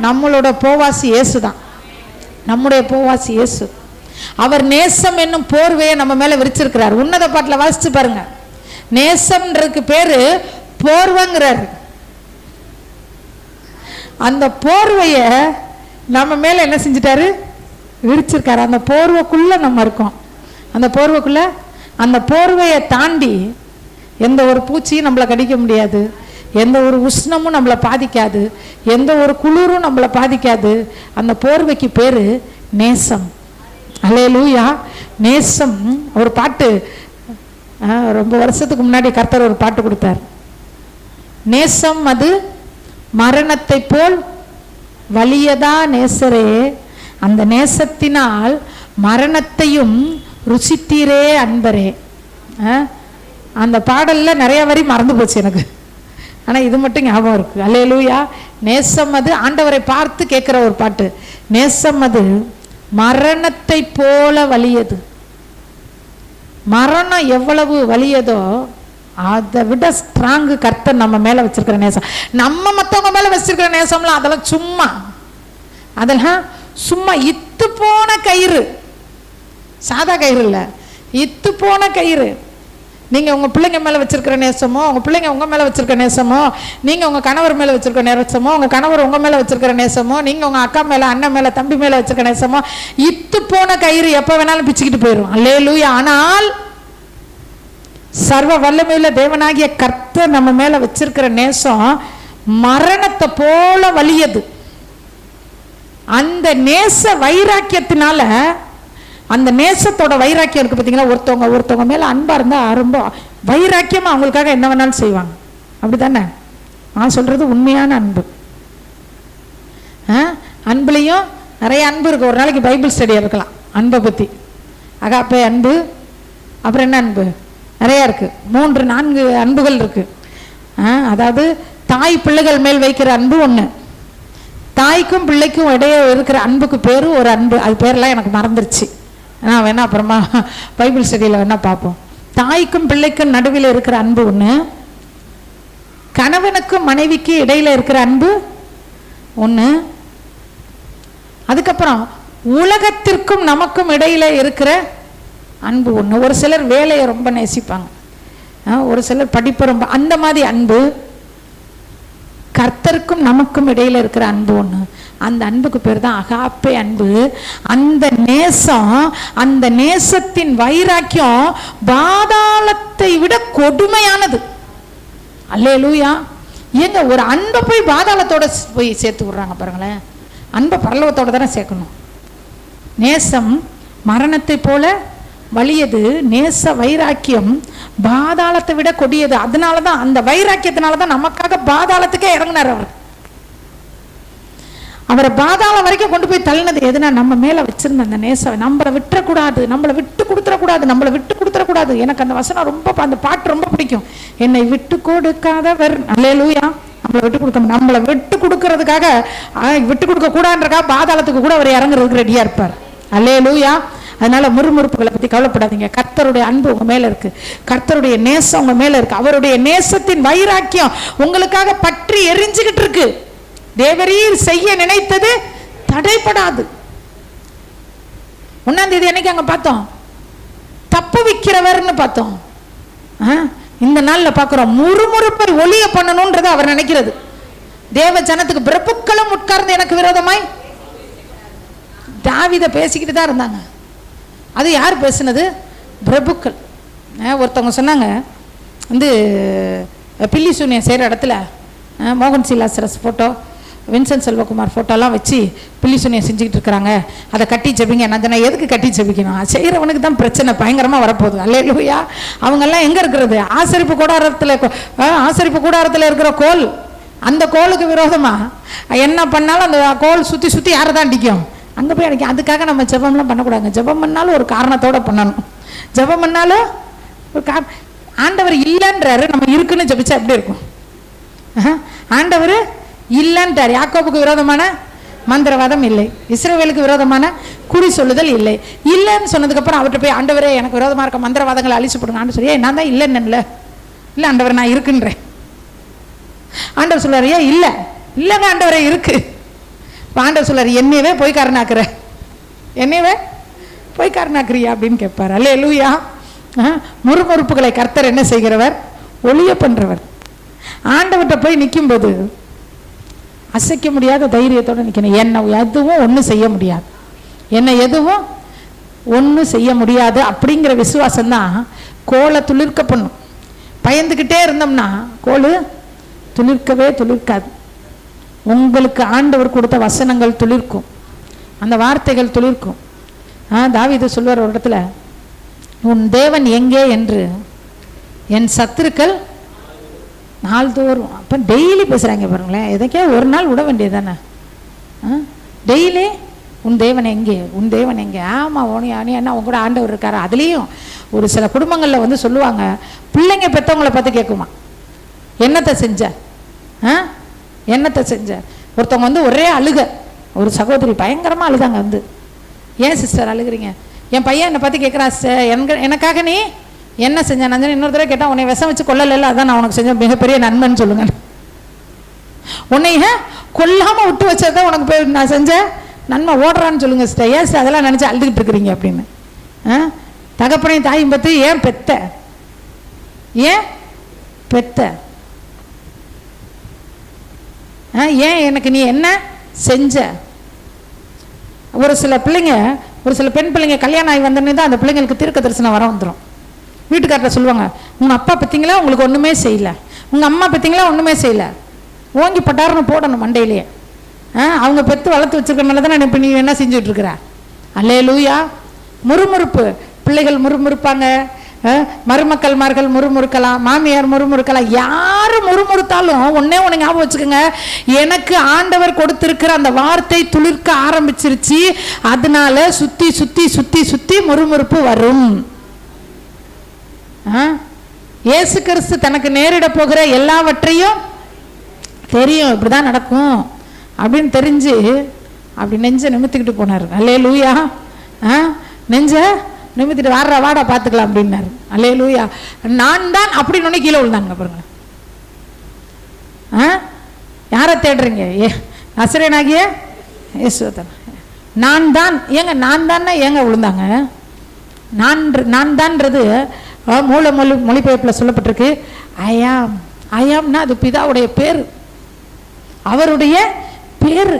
நம்மளோட போவாசி இயேசு தான், நம்முடைய போவாசி இயேசு. அவர் நேசம் என்னும் போர்வையை நம்ம மேலே விரிச்சிருக்கிறார். உன்னத பாட்டில் வாசிச்சு பாருங்க, நேசம்ன்றதுக்கு பேரு போர்வைங்கிறார். அந்த போர்வையை நம்ம மேல என்ன செஞ்சிட்டாரு, விரிச்சிருக்காரு. அந்த போர்வைக்குள்ள நம்ம இருக்கோம். அந்த போர்வைக்குள்ள, அந்த போர்வையை தாண்டி எந்த ஒரு பூச்சியும் நம்மளை கடிக்க முடியாது, எந்த ஒரு உஷ்ணமும் நம்மளை பாதிக்காது, எந்த ஒரு குளிரும் நம்மளை பாதிக்காது. அந்த போர்வைக்கு பேரு நேசம். அல்லேலூயா. நேசம். ஒரு பாட்டு ரொம்ப வருஷத்துக்கு முன்னாடி கர்த்தர் ஒரு பாட்டு கொடுத்தார். நேசம் அது மரணத்தை போல் வலியதா நேசரே, அந்த நேசத்தினால் மரணத்தையும் ருசித்தீரே அன்பரே. அந்த பாடல்ல நிறைய வரி மறந்து போச்சு எனக்கு, ஆனா இது மட்டும் ஞாபகம் இருக்கு. அல்லேலூயா. நேசம் அது ஆண்டவரை பார்த்து கேட்கிற ஒரு பாட்டு. நேசம் அது மரணத்தை போல வலியது. மரணம் எவ்வளவு வலியதோ அதை விட ஸ்ட்ராங்கு கர்த்தர் நம்ம மேல வச்சிருக்கிற நேசம். நம்ம மற்றவங்க மேல வச்சிருக்கிற நேசம்லாம் அதெல்லாம் சும்மா, அதெல்லாம் சும்மா இத்து போன கயிறு, சாதா கயிறு இல்லை, இத்து போன கயிறு. நீங்க உங்க பிள்ளைங்க மேல வச்சிருக்கிற நேசமோ, உங்க பிள்ளைங்க உங்க மேல வச்சிருக்கிற நேசமோ, நீங்க உங்க கணவர் மேல வச்சிருக்கிற நேசமோ, உங்க கணவர் உங்க மேல வச்சிருக்கிற நேசமோ, நீங்க உங்க அக்கா மேல, அண்ணன் மேல, தம்பி மேல வச்சிருக்கிற நேசமோ, இத்து போன கயிறு எப்ப வேணாலும் பிச்சுக்கிட்டு போயிடும். அல்லேலூயா. ஆனால் சர்வ வல்லமையுள்ள தேவனாகிய கர்த்தர் நம்ம மேல வச்சிருக்கிற நேசம் மரணத்தை போல வலியது. அந்த நேச வைராக்கியத்தினால, அந்த நேசத்தோட வைராக்கியம் இருக்கு பார்த்தீங்களா, ஒருத்தவங்க மேல அன்பா இருந்தா ரொம்ப வைராக்கியமா அவங்களுக்காக என்ன வேணாலும் செய்வாங்க. அப்படித்தானே? நான் சொல்றது உண்மையான அன்பு. அன்புலையும் நிறைய அன்பு இருக்கு. ஒரு நாளைக்கு பைபிள் ஸ்டடி இருக்கலாம் அன்பை பத்தி. அகாப்பே அன்பு, அப்புறம் என்ன அன்பு, நிறைய இருக்கு. 3-4 அன்புகள் இருக்கு. அதாவது தாய் பிள்ளைகள் மேல் வைக்கிற அன்பு ஒண்ணு, தாய்க்கும் பிள்ளைக்கும் இடையே இருக்கிற அன்புக்கு பேரு ஒரு அன்பு, அது பேரெல்லாம் எனக்கு மறந்துருச்சு. நான் வேணா அப்புறமா பைபிள் ஸ்டடியில் வேணா பார்ப்போம். தாய்க்கும் பிள்ளைக்கும் நடுவில் இருக்கிற அன்பு ஒன்று, கணவனுக்கும் மனைவிக்கு இடையில இருக்கிற அன்பு ஒன்று, அதுக்கப்புறம் உலகத்திற்கும் நமக்கும் இடையில இருக்கிற அன்பு ஒன்று. ஒரு சிலர் வேலையை ரொம்ப நேசிப்பாங்க, ஒரு சிலர் படிப்பை ரொம்ப, அந்த மாதிரி அன்பு. கர்த்தருக்கும் நமக்கும் இடையில இருக்கிற அன்பு ஒண்ணு, அந்த அன்புக்கு பேர் தான் அகாப்பே அன்பு. அந்த நேசம், அந்த நேசத்தின் வைராக்கியம் பாதாளத்தை விட கொடுமையானது. அல்லேலூயா. ஏங்க ஒரு அன்பை போய் பாதாளத்தோட போய் சேர்த்து விடுறாங்க பாருங்களேன். அன்பை பரலோகத்தோட தானே சேர்க்கணும். நேசம் மரணத்தை போல வலியது, நேச வைராக்கியம் பாதாளத்தை விட கொடியது. அதனாலதான், அந்த வைராக்கியத்தினாலதான் நமக்காக பாதாளத்துக்கே இறங்கினார் அவர். அவரை பாதாளம் வரைக்கும் கொண்டு போய் தள்ளினது எதுனா, நம்ம மேல வச்சிருந்த அந்த நேசம். நம்மளை விட்டுறக்கூடாது, நம்மளை விட்டு கொடுத்துடக்கூடாது, நம்மளை விட்டு கொடுத்துடக்கூடாது. எனக்கு அந்த வசனம் ரொம்ப, அந்த பாட்டு ரொம்ப பிடிக்கும். என்னை விட்டு கொடுக்காதவர், அல்லேலூயா. நம்மளை விட்டு கொடுக்க, நம்மளை விட்டு கொடுக்கறதுக்காக, விட்டு கொடுக்க கூடாதுன்றக்காக பாதாளத்துக்கு கூட அவர் இறங்குறதுக்கு ரெடியா இருப்பார். அல்லேலூயா. அதனால முறுமுறுப்புகளை பத்தி கவலைப்படாதீங்க. கர்த்தருடைய அன்பு உங்க மேல இருக்கு, கர்த்தருடைய நேசம் உங்க மேல இருக்கு. அவருடைய நேசத்தின் வைராக்கியம் உங்களுக்காக பற்றி எரிஞ்சுக்கிட்டு இருக்கு. தேவரீர் செய்ய நினைத்தது தடைப்படாது. 1ஆம் தேதி அன்னைக்கு அங்க பார்த்தோம், தப்பு வைக்கிறவர்னு பார்த்தோம். இந்த நாள்ல பார்க்கிறோம், முறுமுறுப்பை ஒளிய பண்ணணும்ன்றது அவர் நினைக்கிறது. தேவ ஜனத்துக்கு பிரபுக்களும் உட்கார்ந்து எனக்கு விரோதமாய் தாவீதை பேசிக்கிட்டு தான் இருந்தாங்க. அது யார் பேசுனது? பிரபுக்கள். ஒருத்தவங்க சொன்னாங்க, வந்து பில்லி சூனியம் செய்கிற இடத்துல மோகன் சிலாசரஸ் ஃபோட்டோ, வின்சென்ட் செல்வகுமார் ஃபோட்டோலாம் வச்சு பில்லி சூனியம் செஞ்சுக்கிட்டு இருக்கிறாங்க, அதை கட்டி ஜெபிங்க. நான் சொன்னேன், எதுக்கு கட்டி ஜெபிக்கணும்? செய்கிறவனுக்கு தான் பிரச்சனை பயங்கரமாக வரப்போகுது. அல்லேலூயா. அவங்கெல்லாம் எங்கே இருக்கிறது? ஆசரிப்பு கூடாரத்தில் இருக்கிற கோல். அந்த கோலுக்கு விரோதமாக என்ன பண்ணாலும் அந்த கோல் சுற்றி சுற்றி யாரை தான் அடிக்கும்? அங்கே போய் அடிக்கும். அதுக்காக நம்ம ஜெபம்லாம் பண்ணக்கூடாதுங்க. ஜெபம் பண்ணாலும் ஒரு காரணத்தோடு பண்ணணும். ஜெபம் பண்ணாலும் ஒரு ஆண்டவர் இல்லைன்றாரு, நம்ம இருக்குன்னு ஜெபிச்சா எப்படி இருக்கும்? ஆண்டவர் இல்லைன்றார். யாக்கோபுக்கு விரோதமான மந்திரவாதம் இல்லை, இஸ்ரவேலுக்கு விரோதமான குறி சொல்லுதல் இல்லை. இல்லைன்னு சொன்னதுக்கப்புறம் அவர்கிட்ட போய், ஆண்டவரே எனக்கு விரோதமாக இருக்க மந்திரவாதங்களை அழிச்சு போடுங்க சொல்லி, நான் தான் இல்லைன்னு இல்லை ஆண்டவர் நான் இருக்குன்றேன். ஆண்டவர் சொல்றாரு, ஏன் இல்லை? இல்லைங்க ஆண்டவரே இருக்கு. ஆண்டவர் சொல்றாரு, என்னையவே பொய்க்காரனாக்குற, என்னையவே பொய்க்காரனாக்குறியா அப்படின்னு கேட்பார். அல்லேலூயா. முறுமுறுப்புகளை கர்த்தர் என்ன செய்கிறவர்? ஒளிய பண்றவர். ஆண்டவர்கிட்ட போய் நிற்கும் போது அசைக்க முடியாத தைரியத்தோடு நிற்கணும். என்னை எதுவும் ஒன்றும் செய்ய முடியாது, என்னை எதுவும் ஒன்றும் செய்ய முடியாது அப்படிங்கிற விசுவாசம் தான் கோலை துளிர்க்க பண்ணும். பயந்துக்கிட்டே இருந்தோம்னா கோல் துளிர்க்கவே துளிர்க்காது. உங்களுக்கு ஆண்டவர் கொடுத்த வசனங்கள் துளிர்க்கும், அந்த வார்த்தைகள் துளிர்க்கும். தாவீது சொல்வார் ஒரு இடத்துல, உன் தேவன் எங்கே என்று என் சத்துருக்கள் நாள்தோறும். அப்போ டெய்லி பேசுகிறாங்க பாருங்களேன். எதைக்கே ஒரு நாள் விட வேண்டியது தானே? டெய்லி உன் தேவன் எங்கே, உன் தேவன் எங்கே? ஆமாம், ஓனி அணி என்ன உங்க கூட ஆண்டவர் இருக்காரு. அதுலேயும் ஒரு சில குடும்பங்களில் வந்து சொல்லுவாங்க, பிள்ளைங்க பெற்றவங்களை பார்த்து கேட்குமா, என்னத்தை செஞ்ச, என்னத்தை செஞ்ச? ஒருத்தவங்க வந்து ஒரே அழுக, ஒரு சகோதரி பயங்கரமாக அழுதாங்க. வந்து, ஏன் சிஸ்டர் அழுகுறீங்க? என் பையன் என்னை பார்த்து கேட்குறா, எனக்காக நீ என்ன செஞ்ச? நான் இன்னொரு தடவை கேட்டால், உன்னை விஷம் வச்சு கொல்லல, அதான் நான் உனக்கு செஞ்ச மிகப்பெரிய நன்மைன்னு சொல்லுங்க. உன்னைய கொல்லாமல் விட்டு வச்சதான் உனக்கு நான் செஞ்ச நன்மை, ஓடுறான்னு சொல்லுங்க சிஸ்டர். ஏன் சார் அதெல்லாம் நினச்சி அழுதுகிட்டு இருக்கிறீங்க அப்படின்னு. தகப்பனையும் தாயும் பற்றி ஏன் பெத்த, ஏன் பெத்த, ஏன் எனக்கு நீ என்ன செஞ்ச? ஒரு சில பிள்ளைங்க, ஒரு சில பெண் பிள்ளைங்க கல்யாணம் ஆகி வந்தோடனே தான் அந்த பிள்ளைங்களுக்கு தீர்க்க தரிசனம் வர வந்துடும். வீட்டுக்கார்ட்ட சொல்லுவாங்க, உங்கள் அப்பா பார்த்தீங்களா உங்களுக்கு ஒன்றுமே செய்யலை, உங்கள் அம்மா பார்த்தீங்களா ஒன்றுமே செய்யலை, ஓங்கி பட்டாருன்னு போடணும் மண்டையிலேயே. அவங்க பெற்று வளர்த்து வச்சுருக்கனால தானே இப்போ நீ என்ன செஞ்சுட்ருக்குற? அல்லேலூயா. முறுமுறுப்பு, பிள்ளைகள் முறுமுறுப்பாங்க, மருமக்கள்மார்கள் முறுமுறுக்கலாம், மாமியார் முறுமுறுக்கலாம். யார் முறுமுறுத்தாலும் ஒன்னே ஒன்று ஞாபகம் வச்சுக்கோங்க, எனக்கு ஆண்டவர் கொடுத்திருக்கிற அந்த வார்த்தை துளிர்க்க ஆரம்பிச்சிருச்சு. அதனால சுத்தி சுத்தி சுத்தி சுத்தி முறுமுறுப்பு வரும். இயேசு கிறிஸ்து தனக்கு நேரிட போகிற எல்லாவற்றையும் தெரியும், இப்படிதான் நடக்கும் அப்படின்னு தெரிஞ்சு அப்படி நெஞ்ச நிமித்திக்கிட்டு போனார். அல்லேலூயா. நெஞ்ச நிமித்திட்டு வாடா பார்த்துக்கலாம் அப்படின்னாரு. அல்லேலூயா. நான் தான் அப்படின்னு கீழே விழுந்தாங்க பாருங்க. யாரை தேடுறீங்க? நசரேயனாகிய இயேசுவை. நான் தான் ஏங்க, நான் தானே ஏங்க விழுந்தாங்க? நான் தான்ன்றது மொழிபெயர்ப்பில் சொல்லப்பட்டிருக்கு. ஐயாம்னா அது பிதாவுடைய பேர், அவருடைய பேரு.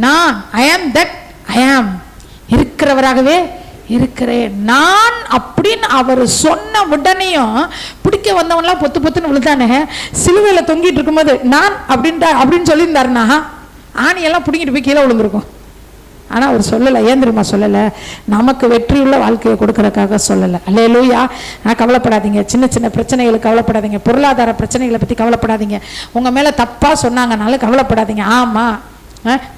நான் ஐ ஆம் தட் ஐ ஆம், இருக்கிறவராகவே இருக்கிறேன் நான் அப்படின்னு அவர் சொன்ன உடனேயும் பிடிக்க வந்தவன்லாம் பொத்து பொத்துன்னு விழுந்தானே. சிலுவையில் தொங்கிட்டு இருக்கும்போது நான் அப்படின்னு சொல்லியிருந்தாருன்னா ஆணியெல்லாம் பிடிங்கிட்டு போய் கீழே விழுந்திருக்கும். ஆனால் அவர் சொல்லலை. ஏன் தெரியுமா சொல்லலை? நமக்கு வெற்றியுள்ள வாழ்க்கையை கொடுக்கறதுக்காக சொல்லலை. அல்லேலூயா. நான் கவலைப்படாதீங்க, சின்ன சின்ன பிரச்சனைகளுக்கு கவலைப்படாதீங்க, பொருளாதார பிரச்சனைகளை பற்றி கவலைப்படாதீங்க, உங்கள் மேலே தப்பாக சொன்னாங்கனாலும் கவலைப்படாதீங்க. ஆமாம்,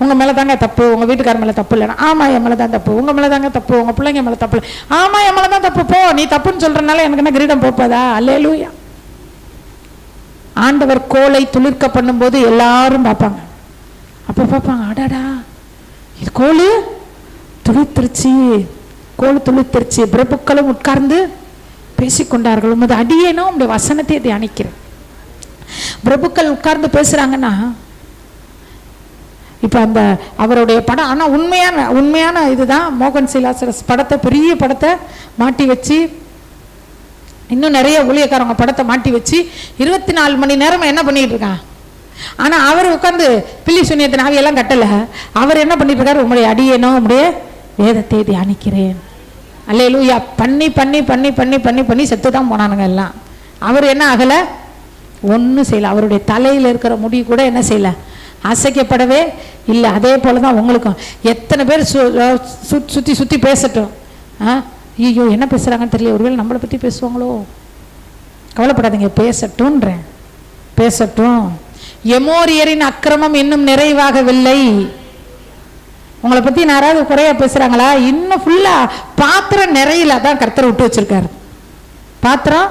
உங்கள் மேலே தாங்க தப்பு, உங்கள் வீட்டுக்கார மேலே தப்பு இல்லைன்னா ஆமாம் என் மேலே தான் தப்பு, உங்கள் மேலே தாங்க தப்பு, உங்கள் பிள்ளைங்க மேலே தப்பு இல்லை, ஆமாம் என் மேலே தான் தப்பு, போ நீ தப்புன்னு சொல்கிறனால எனக்கு என்ன கிரீடம் போப்பதா? அல்லேலூயா. ஆண்டவர் கோலை துளிர்க்க பண்ணும்போது எல்லாரும் பார்ப்பாங்க. அப்போ பார்ப்பாங்க, அடாடா இது கோல் துளிர்த்திருச்சு, கோல் துளிர்த்திருச்சு. பிரபுக்களும் உட்கார்ந்து பேசிக்கொண்டார்கள். உமது அடியேனோ உங்களுடைய வசனத்தை தியானிக்கிறேன். பிரபுக்கள் உட்கார்ந்து பேசுறாங்கன்னா இப்போ அந்த அவருடைய படம், ஆனால் உண்மையான இதுதான். மோகன் சிலாசரஸ் படத்தை, பெரிய படத்தை மாட்டி வச்சு, இன்னும் நிறைய ஊழியக்காரங்க படத்தை மாட்டி வச்சு 24 மணி நேரம் என்ன பண்ணிட்டு இருக்கான். ஆனால் அவர் உட்கார்ந்து பில்லி சுனியத்தின் ஆவியெல்லாம் கட்டலை. அவர் என்ன பண்ணிட்டு இருக்காரு? உங்களுடைய அடியேனோ உங்களுடைய வேதத்தை தியானிக்கிறேன். அல்லேலூயா. பண்ணி பண்ணி பண்ணி பண்ணி பண்ணி பண்ணி செத்து தான் போனானுங்க எல்லாம். அவர் என்ன ஆகலை? ஒன்றும் செய்யலை. அவருடைய தலையில் இருக்கிற முடி கூட என்ன செய்யலை? அசைக்கப்படவே இல்லை. அதே போல தான் உங்களுக்கும். எத்தனை பேர் சுற்றி சுற்றி பேசட்டும், ஐயோ என்ன பேசுகிறாங்கன்னு தெரியல, ஒருவேளை நம்மளை பற்றி பேசுவாங்களோ? கவலைப்படாதீங்க, பேசட்டும்ன்றேன், பேசட்டும். எமோரியரின் அக்கிரமம் இன்னும் நிறைவாகவில்லை. உங்களை பற்றி யாராவது குறையா பேசுகிறாங்களா? இன்னும் ஃபுல்லாக பாத்திரம் நிறையில தான் கர்த்தர் விட்டு வச்சிருக்காரு. பாத்திரம்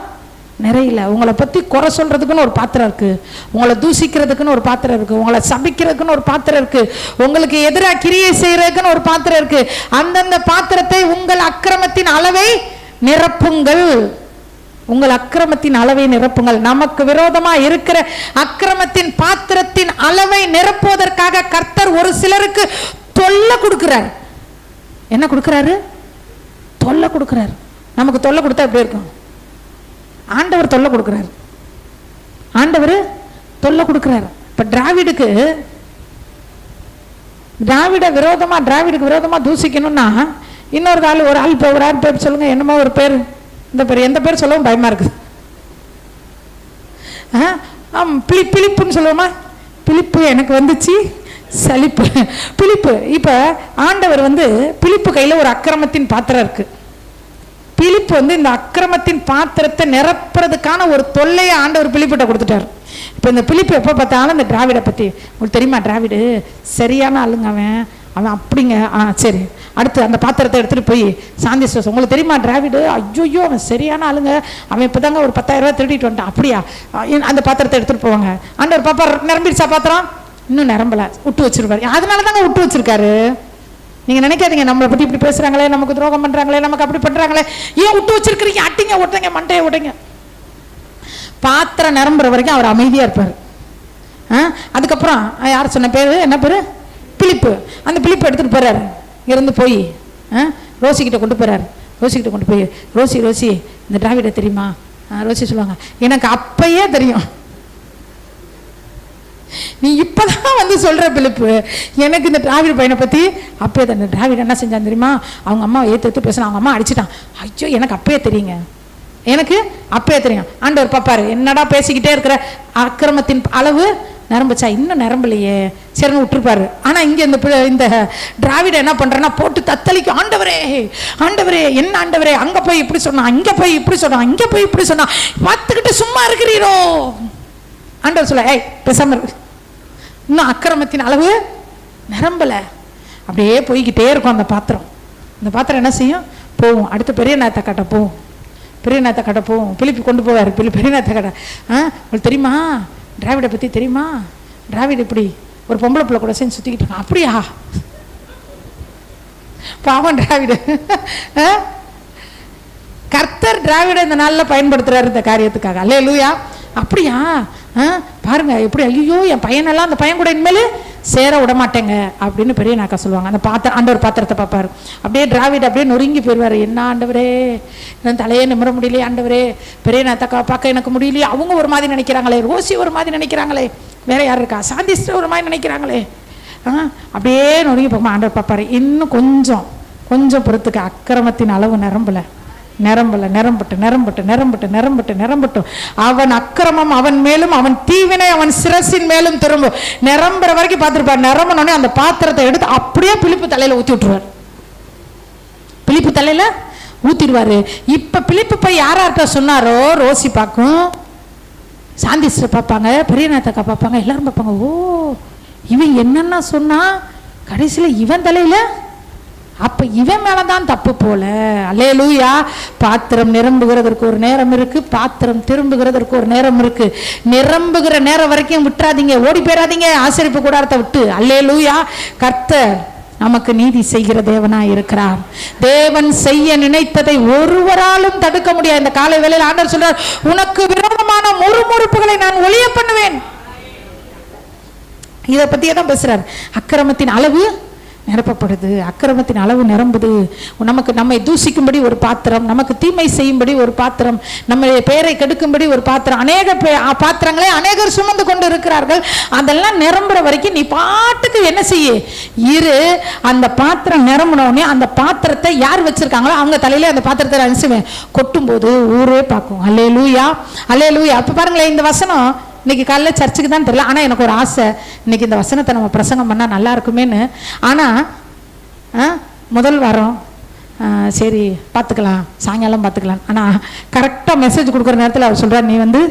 நிறையில. உங்களை பற்றி குறை சொல்றதுக்குன்னு ஒரு பாத்திரம் இருக்கு, உங்களை தூசிக்கிறதுக்குன்னு ஒரு பாத்திரம் இருக்கு, உங்களை சபிக்கிறதுக்குன்னு ஒரு பாத்திரம் இருக்கு, உங்களுக்கு எதிராக கிரியை செய்யறதுக்குன்னு ஒரு பாத்திரம் இருக்கு. அந்தந்த பாத்திரத்தை உங்கள் அக்கிரமத்தின் அளவை நிரப்புங்கள். உங்கள் அக்கிரமத்தின் அளவை நிரப்புங்கள். நமக்கு விரோதமா இருக்கிற அக்கிரமத்தின் பாத்திரத்தின் அளவை நிரப்புவதற்காக கர்த்தர் ஒரு சிலருக்கு தொல்லை கொடுக்கிறார். என்ன கொடுக்கிறாரு? தொல்லை கொடுக்கிறார். நமக்கு தொல்லை கொடுத்தா எப்படி இருக்கும்? ஆண்டவர் தொல்லை கொடுக்கிறார். ஆண்டவர் தொல்லை கொடுக்கிறார். இப்ப டிராவிடுக்கு விரோதமா தூசிக்கணும்னா இன்னொரு ஆள் பேர் சொல்லுங்க, என்னமோ ஒரு பேர், இந்த பேர் எந்த பேர் சொல்லவும் பயமா இருக்குது. பிலிப்புன்னு சொல்லுவோமா? பிலிப்பு எனக்கு வந்துச்சு சலிப்பு. பிலிப்பு. இப்ப ஆண்டவர் பிலிப்பு கையில ஒரு அக்கிரமத்தின் பாத்திரம் இருக்கு. பிலிப்பு இந்த அக்கிரமத்தின் பாத்திரத்தை நிரப்புறதுக்கான ஒரு தொல்லையை ஆண்டவர் பிலிப்பிட்ட கொடுத்துட்டார். இப்போ இந்த பிலிப்பு எப்போ பார்த்தாலும் இந்த டிராவிடை பற்றி, உங்களுக்கு தெரியுமா டிராவிடு சரியான ஆளுங்க, அவன் அப்படிங்க. சரி, அடுத்து அந்த பாத்திரத்தை எடுத்துகிட்டு போய் சாந்தி ஸ்டோர்ஸ், உங்களுக்கு தெரியுமா டிராவிடு, ஐயோ அவன் சரியான ஆளுங்க, அவன் இப்போ தாங்க ஒரு 10,000 ரூபா திருடிட்டு வந்துட்டான். அப்படியா? அந்த பாத்திரத்தை எடுத்துகிட்டு போவாங்க. ஆண்டவர் பாப்பா நிரம்பிடுச்சா பாத்திரம்? இன்னும் நிரம்பலை, விட்டு வச்சிருப்பாரு. அதனால தாங்க விட்டு வச்சிருக்காரு. நீங்க நினைக்காதீங்க நம்மளை பத்தி இப்படி பேசுறாங்களே, நமக்கு துரோகம் பண்றாங்களே, நமக்கு அப்படி பண்றாங்களே, ஏன் விட்டு வச்சிருக்கிறீங்க? அட்டிங்க ஓட்டுங்க, மண்டையை ஓட்டுங்க. பாத்திரம் நிரம்புற வரைக்கும் அவர் அமைதியா இருப்பார். அதுக்கப்புறம் யார் சொன்ன பேரு? என்ன பேரு? பிலிப்பு. அந்த பிலிப்பு எடுத்துட்டு போறாரு. இருந்து போய் ரோசிக்கிட்ட கொண்டு போறாரு. ரோசிக்கிட்ட கொண்டு போய், ரோசி இந்த டிராவிட தெரியுமா? ரோசி சொல்லுவாங்க, எனக்கு அப்பயே தெரியும், நீ இப்பதான் சொல்ற பிலிப்பு, எனக்கு இந்த டிராவிட பையனை பத்தி அப்பயே தான். இந்த டிராவிட என்ன செஞ்சான் தெரியுமா? அவங்க அம்மா ஏத்து பேசினா, அவங்க அம்மா அடிச்சுட்டான். ஐயோ எனக்கு அப்பயே தெரியுங்க, எனக்கு அப்பயே தெரியும். ஆண்டவர் பாப்பாரு, என்னடா பேசிக்கிட்டே இருக்கிற, அக்கிரமத்தின் அளவு நிரம்புச்சா? இன்னும் நிரம்பலையே, சரின்னு விட்டுருப்பாரு. ஆனா இங்க இந்த டிராவிட என்ன பண்றேன்னா போட்டு தத்தளிக்கும். ஆண்டவரே ஆண்டவரே, என்ன ஆண்டவரே, அங்க போய் இப்படி சொன்னா, அங்க போய் இப்படி சொன்னா, இங்க போய் இப்படி சொன்னா, பார்த்துக்கிட்டு சும்மா இருக்கிறீரோ? ஆண்டவர் சொல்ல, ஏய் பேசாம இருக்கு, இன்னும் அக்கிரமத்தின் அளவு நிரம்பல. அப்படியே போய்கிட்டே இருக்கும் அந்த பாத்திரம். இந்த பாத்திரம் என்ன செய்யும்? போகும். அடுத்து பெரிய நாத்த கட்ட போகும், பெரிய நாத்த கட்ட போகும். பிலிப்பி கொண்டு போவார். பெரிய நாத்த கட்ட. உங்களுக்கு தெரியுமா டிராவிட பத்தி? தெரியுமா? டிராவிட இப்படி ஒரு பொம்பளை பிள்ளை கூட சேர்ந்து சுத்திக்கிட்டு இருக்கான். அப்படியா? பாவம் டிராவிட. கர்த்தர் டிராவிட இந்த நாளில் பயன்படுத்துறாரு இந்த காரியத்துக்காக. அல்லேலூயா. அப்படியா? பாருங்க எப்படி, ஐயோ என் பையனெல்லாம் அந்த பையன் கூட இனிமேல் சேர விட மாட்டேங்க அப்படின்னு பெரிய நாக்கா சொல்லுவாங்க. அந்த ஆண்டவர் பாத்திரத்தை பார்ப்பாரு. அப்படியே டிராவிட் அப்படியே நொறுங்கி போயிடுவாரு. என்ன ஆண்டவரே, என் தலையே நிமிர முடியலையே ஆண்டவரே, பெரிய நாத்தக்கா பார்க்க எனக்கு முடியலையே, அவங்க ஒரு மாதிரி நினைக்கிறாங்களே, ரோசி ஒரு மாதிரி நினைக்கிறாங்களே, வேற யார் இருக்கா, சாந்திஸ்டர் ஒரு மாதிரி நினைக்கிறாங்களே, அப்படியே நொறுங்கி போகுமா. ஆண்டவர் பார்ப்பாரு, இன்னும் கொஞ்சம் பொறுத்துக்க, அக்கிரமத்தின் அளவு நிரம்பல, நிரம்பட்டும். அவன் அக்கிரமம் அவன் மேலும், அவன் தீவினை அவன் சிரசின் மேலும் திரும்பும். நிரம்புற வரைக்கும் பார்த்துருப்பார். நிரம்பினோடனே அந்த பாத்திரத்தை எடுத்து அப்படியே பிலிப்பு தலையில ஊத்தி விட்டுருவார். பிலிப்பு தலையில ஊத்திடுவாரு. இப்ப பிலிப்பு போய் யார்கிட்ட சொன்னாரோ, ரோசி பார்க்கும், சாந்திஸ்டர் பார்ப்பாங்க, பெரியநாத்தக்கா பார்ப்பாங்க, எல்லாரும் பார்ப்பாங்க. ஓ, இவன் என்னன்னா சொன்னா கடைசியில இவன் தலையில, அப்ப இவன் மேலதான் தப்பு போல. அல்லேலூயா. பாத்திரம் நிரம்புகிறதற்கு ஒரு நேரம் இருக்கு, பாத்திரம் திரும்புகிறதற்கு ஒரு நேரம் இருக்கு. நிரம்புகிற நேரம் வரைக்கும் விட்டுறாதீங்க, ஓடி போயிடாதீங்க ஆசரிப்பு கூடாரத்தை விட்டு. அல்லேலூயா. கர்த்தர் நமக்கு நீதி செய்கிற தேவனா இருக்கிறார். தேவன் செய்ய நினைத்ததை ஒருவராலும் தடுக்க முடியாது. இந்த காலை வேளையில் ஆண்டவர் சொல்றார், உனக்கு விரோதமான முறுமுறுப்புகளை நான் ஒழிய பண்ணுவேன். இதை பத்தியே தான் பேசுறார். அக்கிரமத்தின் அளவு நிரப்பப்படுது, அக்கிரமத்தின் அளவு நிரம்புது. நமக்கு நம்மை தூசிக்கும்படி ஒரு பாத்திரம், நமக்கு தீமை செய்யும்படி ஒரு பாத்திரம், நம்ம பெயரை கெடுக்கும்படி ஒரு பாத்திரம், அநேக பாத்திரங்களே அநேகர் சுமந்து கொண்டு இருக்கிறார்கள். அதெல்லாம் நிரம்புற வரைக்கும் நீ பாட்டுக்கு என்ன செய்ய இரு. அந்த பாத்திரம் நிரம்பினோடனே அந்த பாத்திரத்தை யார் வச்சிருக்காங்களோ அவங்க தலையில அந்த பாத்திரத்தை அனுசுவேன் கொட்டும் போது ஊரே பார்க்கும். அல்லேலூயா, அல்லேலூயா. அப்ப பாருங்களேன், இந்த வசனம் இன்னைக்கு காலையில் சர்ச்சுக்கு தான் தெரியல, ஆனால் எனக்கு ஒரு ஆசை, இன்னைக்கு இந்த வசனத்தை நம்ம பிரசங்கம் பண்ணால் நல்லா இருக்குமேன்னு. ஆனால் முதல் வாரம் சரி பார்த்துக்கலாம், சாயங்காலம் பார்த்துக்கலாம். ஆனால் கரெக்டாக மெசேஜ் கொடுக்குற நேரத்தில் அவர் சொல்கிறார், நீ வந்து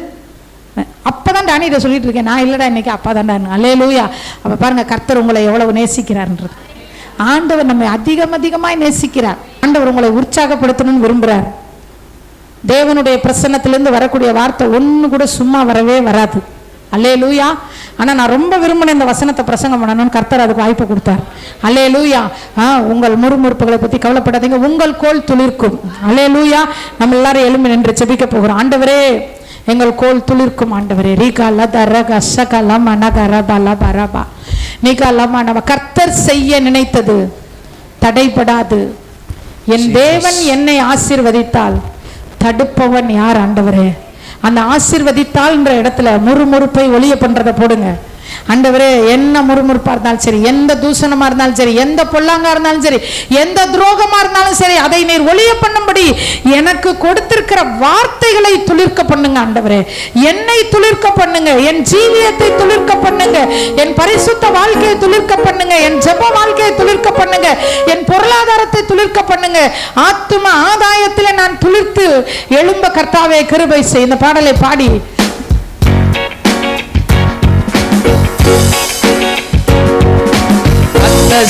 அப்போ தான் டானி இதை சொல்லிட்டு இருக்கேன், நான் இல்லைடா இன்னைக்கு அப்பா தான் டானு. அல்லேலூயா. அப்போ பாருங்கள் கர்த்தர் உங்களை எவ்வளவு நேசிக்கிறார்ன்றது. ஆண்டவர் நம்மை அதிகமாய் நேசிக்கிறார். ஆண்டவர் உங்களை உற்சாகப்படுத்தணும்னு விரும்புகிறார். தேவனுடைய பிரசன்னத்திலிருந்து வரக்கூடிய வார்த்தை ஒன்று கூட சும்மா வரவே வராது. அல்லேலூயா. ஆனால் நான் ரொம்ப விரும்பின இந்த வசனத்தை பிரசங்கம் பண்ணணும்னு கர்த்தர் அதுக்கு வாய்ப்பு கொடுத்தார். அல்லேலூயா. உங்கள் முறுமுறுப்புகளை பற்றி கவலைப்படாதீங்க, உங்கள் கோல் துளிர்க்கும். அல்லேலூயா. நம்ம எல்லாரும் எழும்பி நின்று ஜெபிக்க போகிறோம். ஆண்டவரே, எங்கள் கோல் துளிர்க்கும் ஆண்டவரே. நம்ம கர்த்தர் செய்ய நினைத்தது தடைபடாது. என் தேவன் என்னை ஆசீர்வதித்தால் தடுப்பவன் யார் ஆண்டவரே? அந்த ஆசீர்வதித்தால்ன்ற இடத்துல முறுமுறுப்பை ஒளிய பண்றதை போடுங்க. ஆண்டவரே, என்ன முறுமுறுப்பா இருந்தாலும் சரி, எந்த தூஷணமா இருந்தாலும் சரி, எந்த பொல்லாங்கா இருந்தாலும் சரி, எந்த துரோகமா இருந்தாலும் சரி, அதை நீர் ஒளிய பண்ணும்படி எனக்கு கொடுத்திருக்கிற வார்த்தைகளை துளிர்க்க பண்ணுங்க ஆண்டவரே. என்னை துளிர்க்க பண்ணுங்க, என் ஜீவியத்தை துளிர்க்க பண்ணுங்க, என் பரிசுத்த வாழ்க்கையை துளிர்க்க பண்ணுங்க, என் ஜெப வாழ்க்கையை துளிர்க்க பண்ணுங்க, என் பொருளாதாரத்தை துளிர்க்க பண்ணுங்க. ஆத்தும ஆதாயத்திலே நான் துளிர்த்து எழும்ப கர்த்தாவே கிருபை செய். இந்த பாடலை பாடி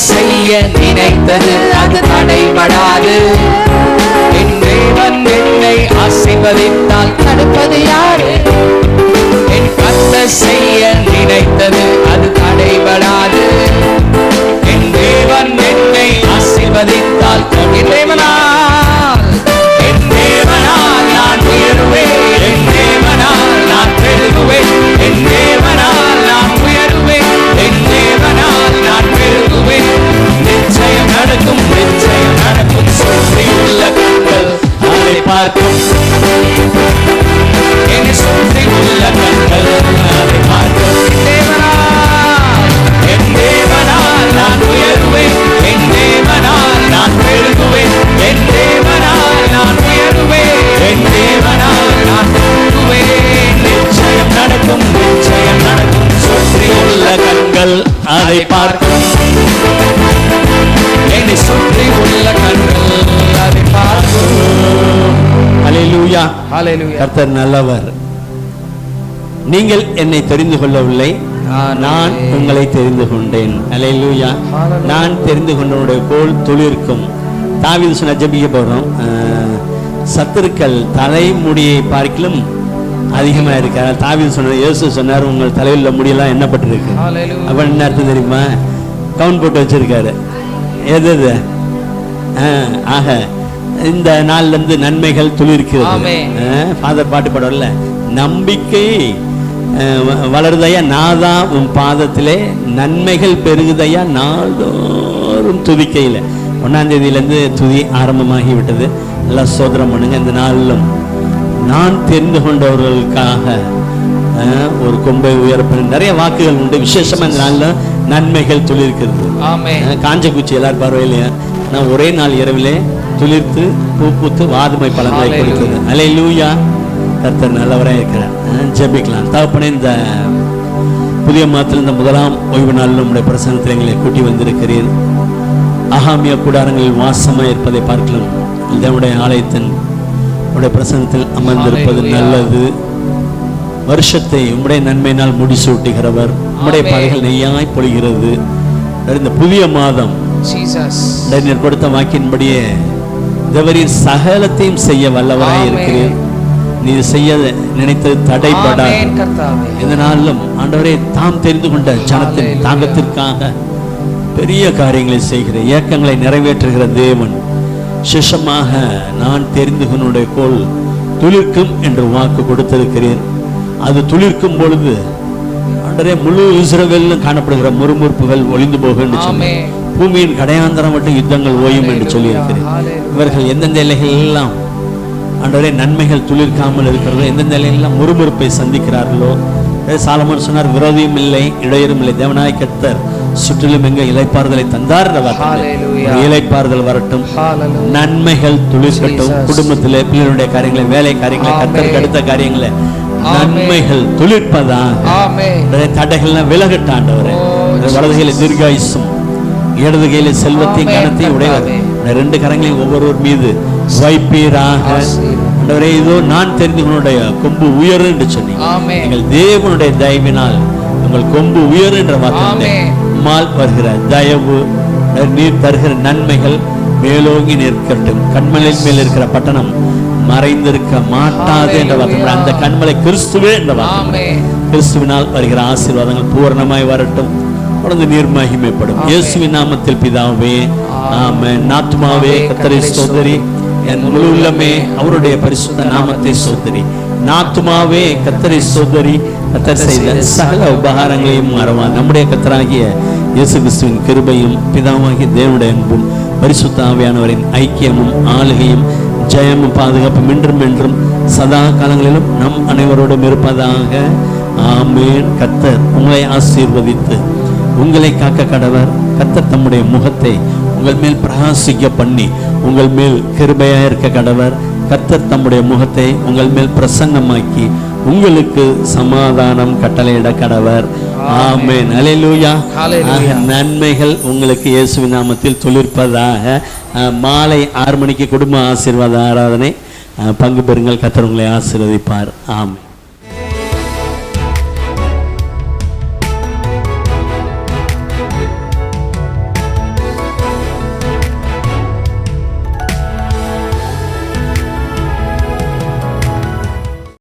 செய்ய நினைத்தது அது தடைபடாது. என் தேவன் என்னை ஆசீர்வதித்தால் தடுப்பது யாரு? என் கர்த்தர் செய்ய நினைத்தது அது தடைபடாது. என் தேவன் என்னை ஆசீர்வதித்தால் என் தேவனால் நான் உயருவேன், என் தேவனால் நான் பெருகுவேன், என் தேவனால் நான் உயருவேன், என் தேவனால் நான் பெருகுவேன். நிச்சயம் நடக்கும், நிச்சயம் நடக்கும். சுற்றி உள்ள கண்கள் அதை பார்க்கும், என்னை சுற்றி உள்ள கண்கள் அதை பார்க்கும். என் தேவனால் நான் உயருவேன், என் தேவனால் நான் பெருகுவேன், என் தேவனால் நான் உயருவேன், என் தேவனால் நான் பெருகுவேன். நிச்சயம் நடக்கும், நிச்சயம் நடக்கும். சுற்றி உள்ள கண்கள் அதை பார்க்கும், என்னை சுற்றி உள்ள கண்கள் அதை பார்க்கும். அல்லேலூயா. ஹல்லேலூயா. கர்த்தர் நல்லவர். நீங்கள் என்னை தெரிந்து கொள்ளவில்லை, நான் உங்களை தெரிந்து கொண்டேன். அல்லேலூயா. நான் தெரிந்து கொண்டவனுடைய கோல் துளிர்க்கும். தாவீது சொன்ன ஜெபிக்க போறோம். சத்துருக்கள் தலைமுடியை பார்க்கிலும் அதிகமா இருக்காரு. தாவீது சொன்னார், இயேசு சொன்னார், உங்கள் தலையில் முடியெல்லாம் எண்ணப்பட்டிருக்கு. அப்ப என்ன அர்த்தம் தெரியுமா? கவுன் போட்டு வச்சிருக்காரு. எது ஆக இந்த நாள்ல இருந்து நன்மைகள் துளிர்க்கிறது. ஃபாதர் பாட்டு பாடல, நம்பிக்கை வளருதையா நாதா உன் பாதத்திலே, நன்மைகள் பெருகுதையா நாள்தோறும் துதிக்கையில். 1ஆம் தேதியிலேருந்து துதி ஆரம்பமாகி விட்டது. எல்லாம் சோதரம் பண்ணுங்க. இந்த நாளிலும் நான் தெரிந்து கொண்டவர்களுக்காக ஒரு கொம்பை உயரப்படும் நிறைய வாக்குகள் உண்டு. விசேஷமா இந்த நாளில் நன்மைகள் துளிர்க்கிறது. காஞ்ச குச்சி எல்லாரும் பார்வையிலையா? நான் ஒரே நாள் இரவிலே துளிர்த்து பூ பூத்து வாதுமை பழங்களை கொடுக்கிறது. அல்லேலூயா. கர்த்தர் நல்லவராக இருக்கிறார். ஜெபிக்கலாம். தகப்பனே, இந்த புதிய மாதத்தில் இந்த முதலாம் ஓய்வு நாளில் நம்முடைய பிரசன்னத்தில் எங்களை கூட்டி வந்திருக்கிறீர். ஆகாமிய கூடாரங்களில் வாசமாக இருப்பதை பார்க்கலாம். இதனுடைய ஆலயத்தின் உடைய பிரசன்னத்தில் அமர்ந்திருப்பது நல்லது. வருஷத்தை உம்முடைய நன்மையினால் முடிசூட்டுகிறவர். உம்முடைய பாதைகள் நெய்யாய் பொழிகிறது. இந்த புதிய மாதம் கொடுத்த வாக்கின்படியே தேவரீர் சகலத்தையும் செய்ய வல்லவராய் இருக்கிறீர். நீ செய்ய நினைத்தது தடைபடாது. இந்த நாளிலும் ஆண்டவரே, தாம் தெரிந்து கொண்ட ஜனத்தின் தாகத்திற்காக பெரிய காரியங்களை செய்கிற இயக்கங்களை நிறைவேற்றுகிற தேவன். சிஷமாக நான் தெரிந்து கொண்ட கோல் துளிர்க்கும் என்று வாக்கு கொடுத்திருக்கிறேன். அது துளிர்க்கும் பொழுது ஆண்டவரே, முழு இஸ்ரவேலிலும் காணப்படுகிற முறுமுறுப்புகள் ஒளிந்து போகும் என்று சொல்லி, பூமியின் கடையாந்தரம் மட்டும் யுத்தங்கள் ஓயும் என்று சொல்லியிருக்கிறேன். இவர்கள் எந்தெந்த எல்லைகள் எல்லாம் ஆண்டவரே நன்மைகள் துளிர்க்காமல் இருக்கிறதோ, எந்தெந்த எல்லையெல்லாம் முறுமுறுப்பை சந்திக்கிறார்களோ, சாலமோன் சொன்னார், விரோதியும் இல்லை இடையரும் இல்லை, தேவனாய் கர்த்தர் சுற்றிலும் எங்க இளைப்பாறுதலை தந்தார். இளைப்பாறுதல் வரட்டும், நன்மைகள் துளிர்க்கட்டும். குடும்பத்திலே பிள்ளைகளுடைய காரியங்களை, வேலை காரியங்களை, கர்த்தருக்கு அடுத்த காரியங்களை நன்மைகள் துளிர்ப்பதாக. தடைகள்லாம் விலகட்டாண்டவரே. வலது கையில தீர்காயுசும் இடது கையில செல்வத்தையும் கனத்தையும் உடையவர். ரெண்டு கரங்களையும் ஒவ்வொருவர் மீது வைப்பீராக. இதோ நான் தெரிந்து உன்னுடைய கொம்பு உயர் என்று சொன்னீங்க. எங்கள் தேவனுடைய தயவினால் உங்கள் கொம்பு உயர் என்ற வார்த்தை மால் வருகிற தயவு, நீர் தருகிற நன்மைகள் மேலோங்கி நிற்கட்டும். கண்மலையின் மேல் இருக்கிற பட்டணம் மறைந்திருக்க மாட்டாது என்ற வார்த்தை. அந்த கண்மலை கிறிஸ்துவே என்ற வார்த்தை. கிறிஸ்துவினால் வருகிற ஆசீர்வாதங்கள் பூரணமாய் வரட்டும். தொடர்ந்து நீர் மகிமைப்படும். இயேசுவின் நாமத்தில் பிதாவே, ஆமென். ஆத்துமாவே கர்த்தரை ஸ்தோத்திரி, என் முழு உள்ளமே அவருடைய பரிசுத்த நாமத்தை ஸ்தோத்திரி. ஆத்துமாவே கர்த்தரை ஸ்தோத்திரி. கர்த்தர் செய்த சகல உபகாரங்களையும் மறவாது. நம்முடைய கர்த்தராகிய இயேசு கிறிஸ்துவின் கிருபையும் பிதாவாகிய தேவனுடைய அன்பும் பரிசுத்த ஆவியானவரின் ஐக்கியமும் ஆளுகையும் ஜெயமும் பாதுகாப்பும் என்றும் என்றும் சதா காலங்களிலும் நம் அனைவரோடும் இருப்பதாக. ஆமென். கர்த்தர் உங்களை ஆசீர்வதித்து உங்களை காக்க கடவர். கர்த்தர் தம்முடைய முகத்தை உங்கள் மேல் பிரகாசிக்க பண்ணி உங்கள் மேல் கிருபையா இருக்க கடவர். கர்த்தர் தம்முடைய முகத்தை உங்கள் மேல் பிரசன்னமாக்கி உங்களுக்கு சமாதானம் கட்டளையிட கடவர். ஆமென். அல்லேலூயா. நன்மைகள் உங்களுக்கு இயேசுவின் நாமத்தில் துளிர்ப்பதாக. மாலை 6 மணிக்கு குடும்ப ஆசீர்வாத ஆராதனை பங்கு பெறுங்கள். கர்த்தர் உங்களை ஆசீர்வதிப்பார். ஆமென்.